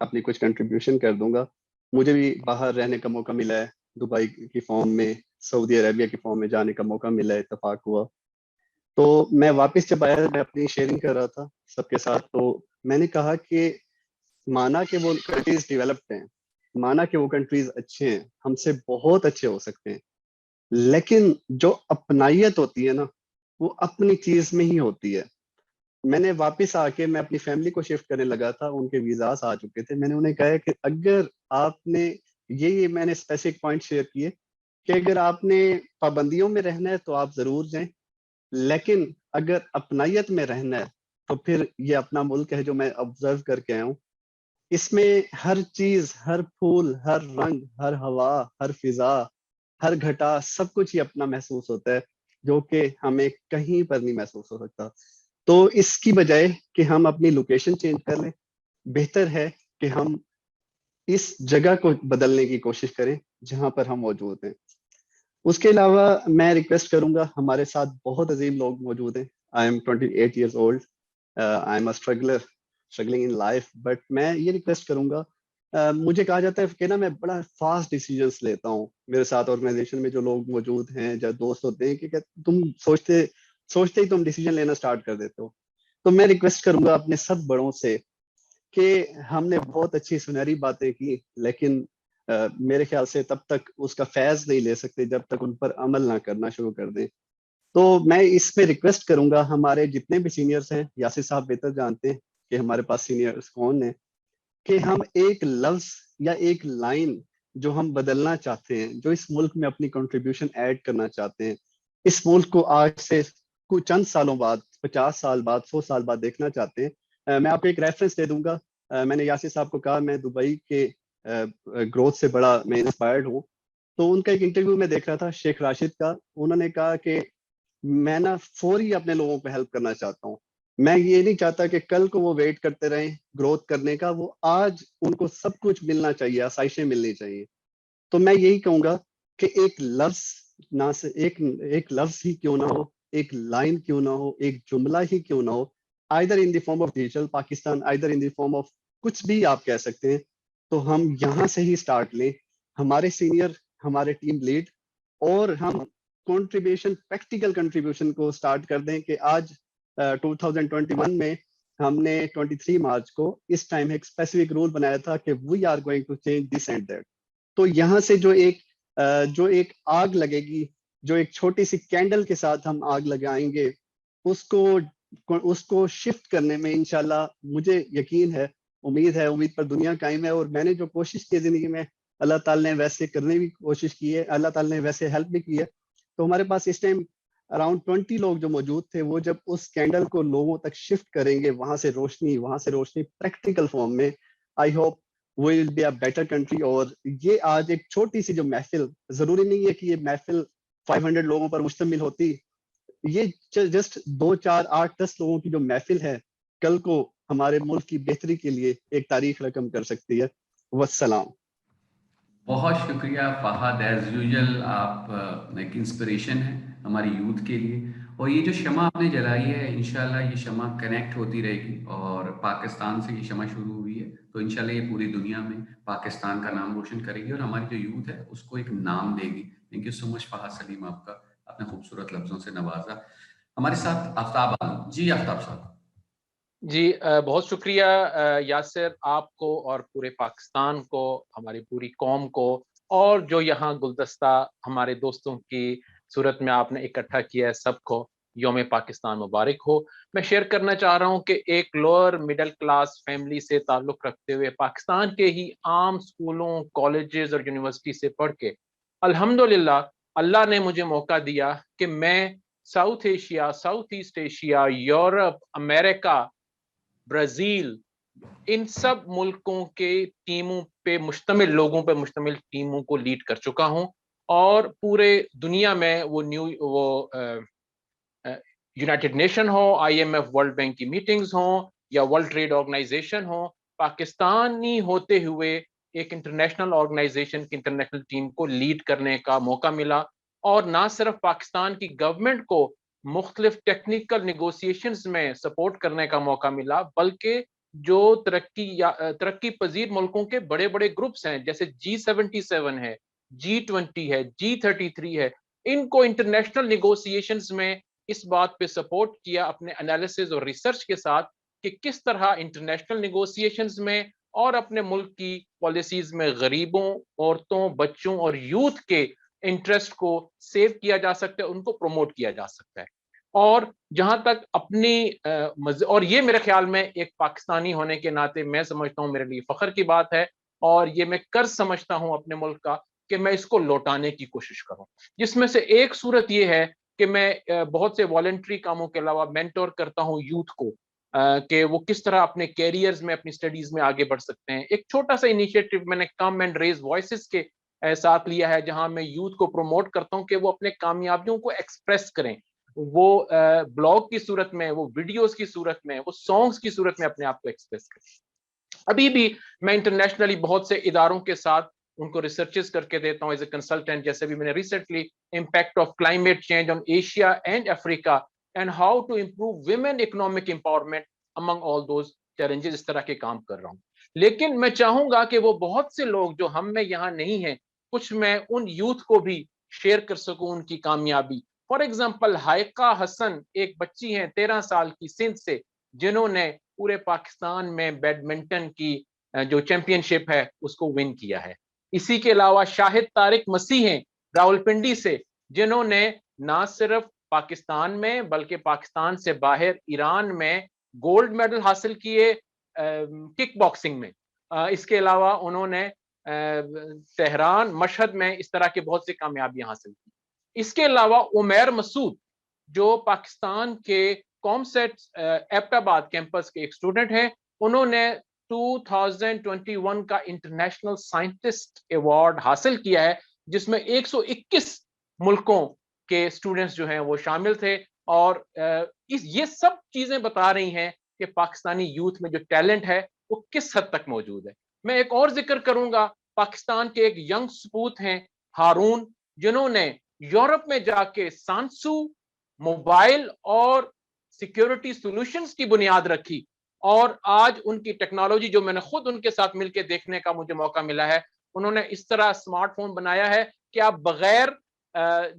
اپنی کچھ کنٹریبیوشن کر دوں گا. مجھے بھی باہر رہنے کا موقع ملا ہے, دبئی کی فارم میں, سعودی عربیہ کی فارم میں جانے کا موقع ملا ہے, اتفاق ہوا. تو میں واپس جب آیا, میں اپنی شیئرنگ کر رہا تھا سب کے ساتھ, تو میں نے کہا کہ مانا کہ وہ کنٹریز ڈیولپڈ ہیں, مانا کہ وہ کنٹریز اچھے ہیں, ہم سے بہت اچھے ہو سکتے ہیں, لیکن جو اپنائیت ہوتی ہے نا, وہ اپنی چیز میں ہی ہوتی ہے. میں نے واپس آ کے میں اپنی فیملی کو شفٹ کرنے لگا تھا, ان کے ویزاز آ چکے تھے. میں نے انہیں کہا کہ اگر آپ نے یہ میں نے اسپیسیفک پوائنٹ شیئر کیے کہ اگر آپ نے پابندیوں میں رہنا ہے تو آپ ضرور جائیں, لیکن اگر اپنائیت میں رہنا ہے تو پھر یہ اپنا ملک ہے جو میں آبزرو کر کے آیا ہوں. اس میں ہر چیز, ہر پھول, ہر رنگ, ہر ہوا, ہر فضا, ہر گھٹا, سب کچھ ہی اپنا محسوس ہوتا ہے, جو کہ ہمیں کہیں پر نہیں محسوس ہو سکتا. تو اس کی بجائے کہ ہم اپنی لوکیشن چینج کر لیں, بہتر ہے کہ ہم اس جگہ کو بدلنے کی کوشش کریں جہاں پر ہم موجود ہیں. اس کے علاوہ میں ریکویسٹ کروں گا, ہمارے ساتھ بہت عظیم لوگ موجود ہیں. I am 28 years old. I am a struggling in life. But میں یہ ریکویسٹ کروں گا, مجھے کہا جاتا ہے کہ نا میں بڑا فاسٹ ڈیسیجنس لیتا ہوں. میرے ساتھ آرگنائزیشن میں جو لوگ موجود ہیں, جو دوست ہوتے ہیں, کہ تم سوچتے ہی تم ڈیسیجن لینا سٹارٹ کر دیتے ہو. تو میں ریکویسٹ کروں گا اپنے سب بڑوں سے کہ ہم نے بہت اچھی سنہری باتیں کی, لیکن میرے خیال سے تب تک اس کا فیض نہیں لے سکتے جب تک ان پر عمل نہ کرنا شروع کر دیں. تو میں اس پہ ریکویسٹ کروں گا, ہمارے جتنے بھی سینئرز ہیں, یاسر صاحب بہتر جانتے ہیں کہ ہمارے پاس سینئرز کون ہیں, کہ ہم ایک لفظ یا ایک لائن جو ہم بدلنا چاہتے ہیں, جو اس ملک میں اپنی کنٹریبیوشن ایڈ کرنا چاہتے ہیں, اس ملک کو آج سے کچھ چند سالوں بعد, 50 سال بعد, 100 سال بعد دیکھنا چاہتے ہیں. میں آپ کو ایک ریفرنس دے دوں گا. میں نے یاسر صاحب کو کہا میں دبئی کے گروتھ سے بڑا میں انسپائرڈ ہوں. تو ان کا ایک انٹرویو میں دیکھ رہا تھا شیخ راشد کا. انہوں نے کہا کہ میں نا فوری اپنے لوگوں پہ ہیلپ کرنا چاہتا ہوں. میں یہ نہیں چاہتا کہ کل کو وہ ویٹ کرتے رہیں گروتھ کرنے کا, وہ آج ان کو سب کچھ ملنا چاہیے, آسائشیں ملنی چاہیے. تو میں یہی کہوں گا کہ ایک لفظ نہ سے ایک لفظ ہی کیوں نہ ہو, ایک لائن کیوں نہ ہو, ایک جملہ ہی کیوں نہ ہو, either in the form of digital Pakistan, either in the form of کچھ بھی آپ کہہ سکتے ہیں, تو ہم یہاں سے ہی سٹارٹ لیں. ہمارے سینئر, ہمارے ٹیم لیڈ, اور ہم کنٹریبیوشن, پریکٹیکل کنٹریبیوشن کو سٹارٹ کر دیں کہ آج 2021 میں ہم نے 23 مارچ کو اس ٹائم ایک اسپیسیفک رول بنایا تھا کہ we are going to change this and that. تو یہاں سے جو ایک آگ لگے گی, جو ایک چھوٹی سی کینڈل کے ساتھ ہم آگ لگائیں گے, اس کو شفٹ کرنے میں انشاءاللہ مجھے یقین ہے, امید پر دنیا قائم ہے. اور میں نے جو کوشش کی زندگی میں, اللہ تعالیٰ نے ویسے کرنے کی کوشش کی ہے, اللہ تعالیٰ نے ویسے ہیلپ بھی کی ہے. تو ہمارے پاس اس ٹائم اراؤنڈ 20 لوگ جو موجود تھے, وہ جب اس کینڈل کو لوگوں تک شفٹ کریں گے, وہاں سے روشنی پریکٹیکل فارم میں, I hope we will be a better country. اور یہ آج ایک چھوٹی سی جو محفل, ضروری نہیں ہے کہ یہ محفل 500 لوگوں پر مشتمل ہوتی, یہ جسٹ 2, 4, 8, 10 لوگوں کی جو محفل ہے, کل کو ہمارے ملک کی بہتری کے لیے ایک تاریخ رقم کر سکتی ہے. والسلام. بہت شکریہ فہد, ایز یوزل آپ ایک انسپریشن ہیں ہماری یوتھ کے لیے. اور یہ جو شمع آپ نے جلائی ہے, انشاءاللہ یہ شمع کنیکٹ ہوتی رہے گی, اور پاکستان سے یہ شمع شروع ہوئی ہے تو انشاءاللہ یہ پوری دنیا میں پاکستان کا نام روشن کرے گی, اور ہماری جو یوتھ ہے اس کو ایک نام دے گی. تھینک یو سو مچ فہد سلیم, آپ کا اپنے خوبصورت لفظوں سے نوازا. ہمارے ساتھ آفتاب عالم. جی آفتاب صاحب. جی بہت شکریہ یاسر, آپ کو اور پورے پاکستان کو, ہماری پوری قوم کو, اور جو یہاں گلدستہ ہمارے دوستوں کی صورت میں آپ نے اکٹھا کیا ہے, سب کو یوم پاکستان مبارک ہو. میں شیئر کرنا چاہ رہا ہوں کہ ایک لوور مڈل کلاس فیملی سے تعلق رکھتے ہوئے, پاکستان کے ہی عام اسکولوں, کالجز اور یونیورسٹی سے پڑھ کے الحمدللہ اللہ نے مجھے موقع دیا کہ میں south Asia, south east Asia, Europe, امریکہ, برازیل, ان سب ملکوں کے ٹیموں پہ مشتمل, لوگوں پہ مشتمل ٹیموں کو لیڈ کر چکا ہوں. اور پورے دنیا میں وہ یونائٹڈ نیشن ہو, IMF ورلڈ بینک کی میٹنگز ہوں, یا ورلڈ ٹریڈ آرگنائزیشن ہو, پاکستانی ہوتے ہوئے ایک انٹرنیشنل آرگنائزیشن کی انٹرنیشنل ٹیم کو لیڈ کرنے کا موقع ملا. اور نہ صرف پاکستان کی گورنمنٹ کو مختلف ٹیکنیکل نیگوسیشنز میں سپورٹ کرنے کا موقع ملا, بلکہ جو ترقی پذیر ملکوں کے بڑے بڑے گروپس ہیں، جیسے G77 ہے، G20 ہے، G33 ہے، ان کو انٹرنیشنل نیگوسیشنز میں اس بات پہ سپورٹ کیا اپنے انالیسز اور ریسرچ کے ساتھ کہ کس طرح انٹرنیشنل نیگوسیشنز میں اور اپنے ملک کی پالیسیز میں غریبوں، عورتوں، بچوں اور یوتھ کے انٹرسٹ کو سیو کیا جا سکتا ہے، ان کو پروموٹ کیا جا سکتا ہے. اور جہاں تک اپنی اور یہ میرے خیال میں ایک پاکستانی ہونے کے ناطے میں سمجھتا ہوں میرے لیے فخر کی بات ہے، اور یہ میں قرض سمجھتا ہوں اپنے ملک کا کہ میں اس کو لوٹانے کی کوشش کروں. جس میں سے ایک صورت یہ ہے کہ میں بہت سے والنٹری کاموں کے علاوہ مینٹور کرتا ہوں یوتھ کو کہ وہ کس طرح اپنے کیریئرز میں، اپنی سٹڈیز میں آگے بڑھ سکتے ہیں. ایک چھوٹا سا انیشیٹو میں نے کم اینڈ ریز وائسز کے ساتھ لیا ہے، جہاں میں یوتھ کو پروموٹ کرتا ہوں کہ وہ اپنے کامیابیوں کو ایکسپریس کریں، وہ بلاگ کی صورت میں، وہ ویڈیوز کی صورت میں، وہ سانگز کی صورت میں اپنے آپ کو ایکسپریس کریں. ابھی بھی میں انٹرنیشنلی بہت سے اداروں کے ساتھ ان کو ریسرچز کر کے دیتا ہوں ایز اے کنسلٹنٹ. جیسے بھی میں نے recently impact of climate change on Asia and Africa and how to improve women economic empowerment among all those challenges, اس طرح کے کام کر رہا ہوں. لیکن میں چاہوں گا کہ وہ بہت سے لوگ جو ہم میں یہاں نہیں ہیں، کچھ میں ان یوتھ کو بھی شیئر کر سکوں ان کی کامیابی. فار ایگزامپل حائقہ حسن ایک بچی ہیں 13 سال کی سندھ سے، جنہوں نے پورے پاکستان میں بیڈمنٹن کی جو چیمپئن شپ ہے اس کو ون کیا ہے. اسی کے علاوہ شاہد طارق مسیح ہیں راولپنڈی سے، جنہوں نے نہ صرف پاکستان میں بلکہ پاکستان سے باہر ایران میں گولڈ میڈل حاصل کیے کک باکسنگ میں. اس کے علاوہ انہوں نے تہران، مشہد میں اس طرح کے بہت سی کامیابیاں حاصل کی. اس کے علاوہ عمیر مسعود جو پاکستان کے کامسیٹ ایبٹ آباد کیمپس کے ایک اسٹوڈنٹ ہیں، انہوں نے 2021 کا انٹرنیشنل سائنٹسٹ ایوارڈ حاصل کیا ہے، جس میں 121 ملکوں کے اسٹوڈنٹس جو ہیں وہ شامل تھے. اور یہ سب چیزیں بتا رہی ہیں کہ پاکستانی یوتھ میں جو ٹیلنٹ ہے وہ کس حد تک موجود ہے. میں ایک اور ذکر کروں گا، پاکستان کے ایک ینگ سپوت ہیں ہارون، جنہوں نے یورپ میں جا کے سانسو، موبائل اور سیکیورٹی سولوشنز کی بنیاد رکھی، اور آج ان کی ٹیکنالوجی جو میں نے خود ان کے ساتھ مل کے دیکھنے کا مجھے موقع ملا ہے، انہوں نے اس طرح اسمارٹ فون بنایا ہے کہ آپ بغیر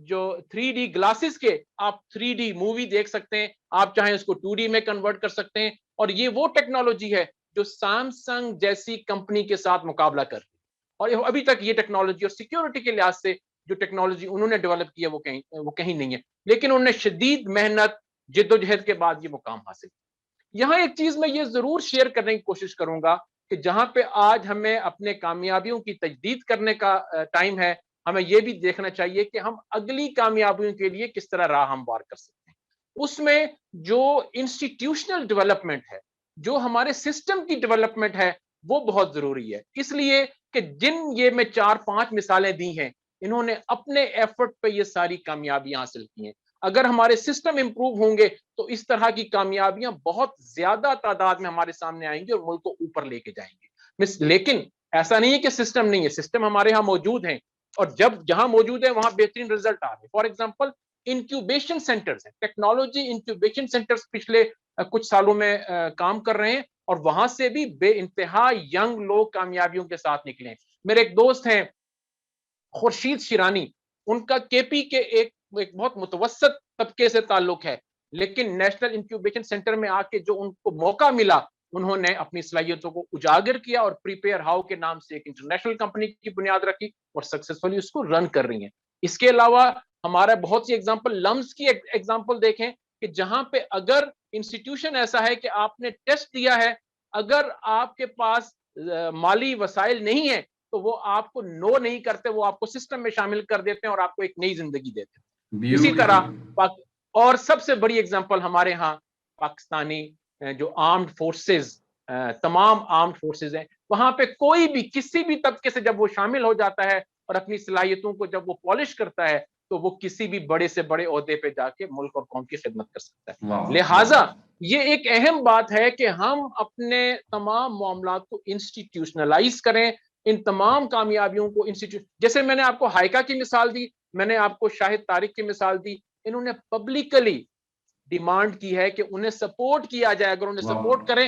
جو 3D گلاسز کے آپ 3D مووی دیکھ سکتے ہیں، آپ چاہیں اس کو 2D میں کنورٹ کر سکتے ہیں. اور یہ وہ ٹیکنالوجی ہے جو سیمسنگ جیسی کمپنی کے ساتھ مقابلہ کر رہی ہے. اور ابھی تک یہ ٹیکنالوجی اور سیکیورٹی کے لحاظ سے جو ٹیکنالوجی انہوں نے ڈیولپ کی ہے وہ کہیں نہیں ہے، لیکن انہوں نے شدید محنت، جد و جہد کے بعد یہ مقام حاصل کیا. یہاں ایک چیز میں یہ ضرور شیئر کرنے کی کوشش کروں گا کہ جہاں پہ آج ہمیں اپنے کامیابیوں کی تجدید کرنے کا ٹائم ہے، ہمیں یہ بھی دیکھنا چاہیے کہ ہم اگلی کامیابیوں کے لیے کس طرح راہ ہموار کر سکتے ہیں. اس میں جو انسٹیٹیوشنل ڈیولپمنٹ ہے، جو ہمارے سسٹم کی ڈیولپمنٹ ہے، وہ بہت ضروری ہے. اس لیے کہ یہ میں 4-5 مثالیں دی ہیں، انہوں نے اپنے ایفرٹ پہ یہ ساری کامیابیاں حاصل کی ہیں. اگر ہمارے سسٹم امپروو ہوں گے تو اس طرح کی کامیابیاں بہت زیادہ تعداد میں ہمارے سامنے آئیں گی اور ملک کو اوپر لے کے جائیں گے. لیکن ایسا نہیں ہے کہ سسٹم نہیں ہے، سسٹم ہمارے ہاں موجود ہیں، اور جہاں موجود ہے وہاں بہترین رزلٹ آ رہے ہیں. فار ایگزامپل انکیوبیشن سینٹرز ہیں، ٹیکنالوجی انکیوبیشن سینٹرز پچھلے کچھ سالوں میں کام کر رہے ہیں، اور وہاں سے بھی بے انتہا ینگ لوگ کامیابیوں کے ساتھ نکلے ہیں. میرے ایک دوست ہیں خورشید شیرانی، ان کا کے پی کے ایک بہت متوسط طبقے سے تعلق ہے، لیکن نیشنل انکیوبیشن سینٹر میں آ کے جو ان کو موقع ملا، انہوں نے اپنی صلاحیتوں کو اجاگر کیا اور پریپیئر ہاؤ کے نام سے ایک انٹرنیشنل کمپنی کی بنیاد رکھی اور سکسیسفلی اس کو رن کر رہی ہیں. اس کے علاوہ ہمارا بہت سی ایگزامپل، لمز کی ایگزامپل دیکھیں کہ جہاں پہ اگر انسٹیٹیوشن ایسا ہے کہ آپ نے ٹیسٹ دیا ہے، اگر آپ کے پاس مالی وسائل نہیں ہیں تو وہ آپ کو نو نہیں کرتے، وہ آپ کو سسٹم میں شامل کر دیتے ہیں اور آپ کو ایک نئی زندگی دیتے ہیں. اسی طرح اور سب سے بڑی ایگزامپل ہمارے ہاں پاکستانی جو آرمڈ فورسز، تمام آرمڈ فورسز ہیں، وہاں پہ کوئی بھی کسی بھی طبقے سے جب وہ شامل ہو جاتا ہے اور اپنی صلاحیتوں کو جب وہ پالش کرتا ہے تو وہ کسی بھی بڑے سے بڑے عہدے پہ جا کے ملک اور قوم کی خدمت کر سکتا ہے. لہٰذا یہ ایک اہم بات ہے کہ ہم اپنے تمام معاملات کو انسٹیٹیوشنلائز کریں، ان تمام کامیابیوں کو جیسے میں نے آپ کو ہائیکا کی مثال دی، میں نے آپ کو شاہد طارق کی مثال دی، انہوں نے پبلکلی ڈیمانڈ کی ہے کہ انہیں سپورٹ کیا جائے. اگر انہیں سپورٹ کریں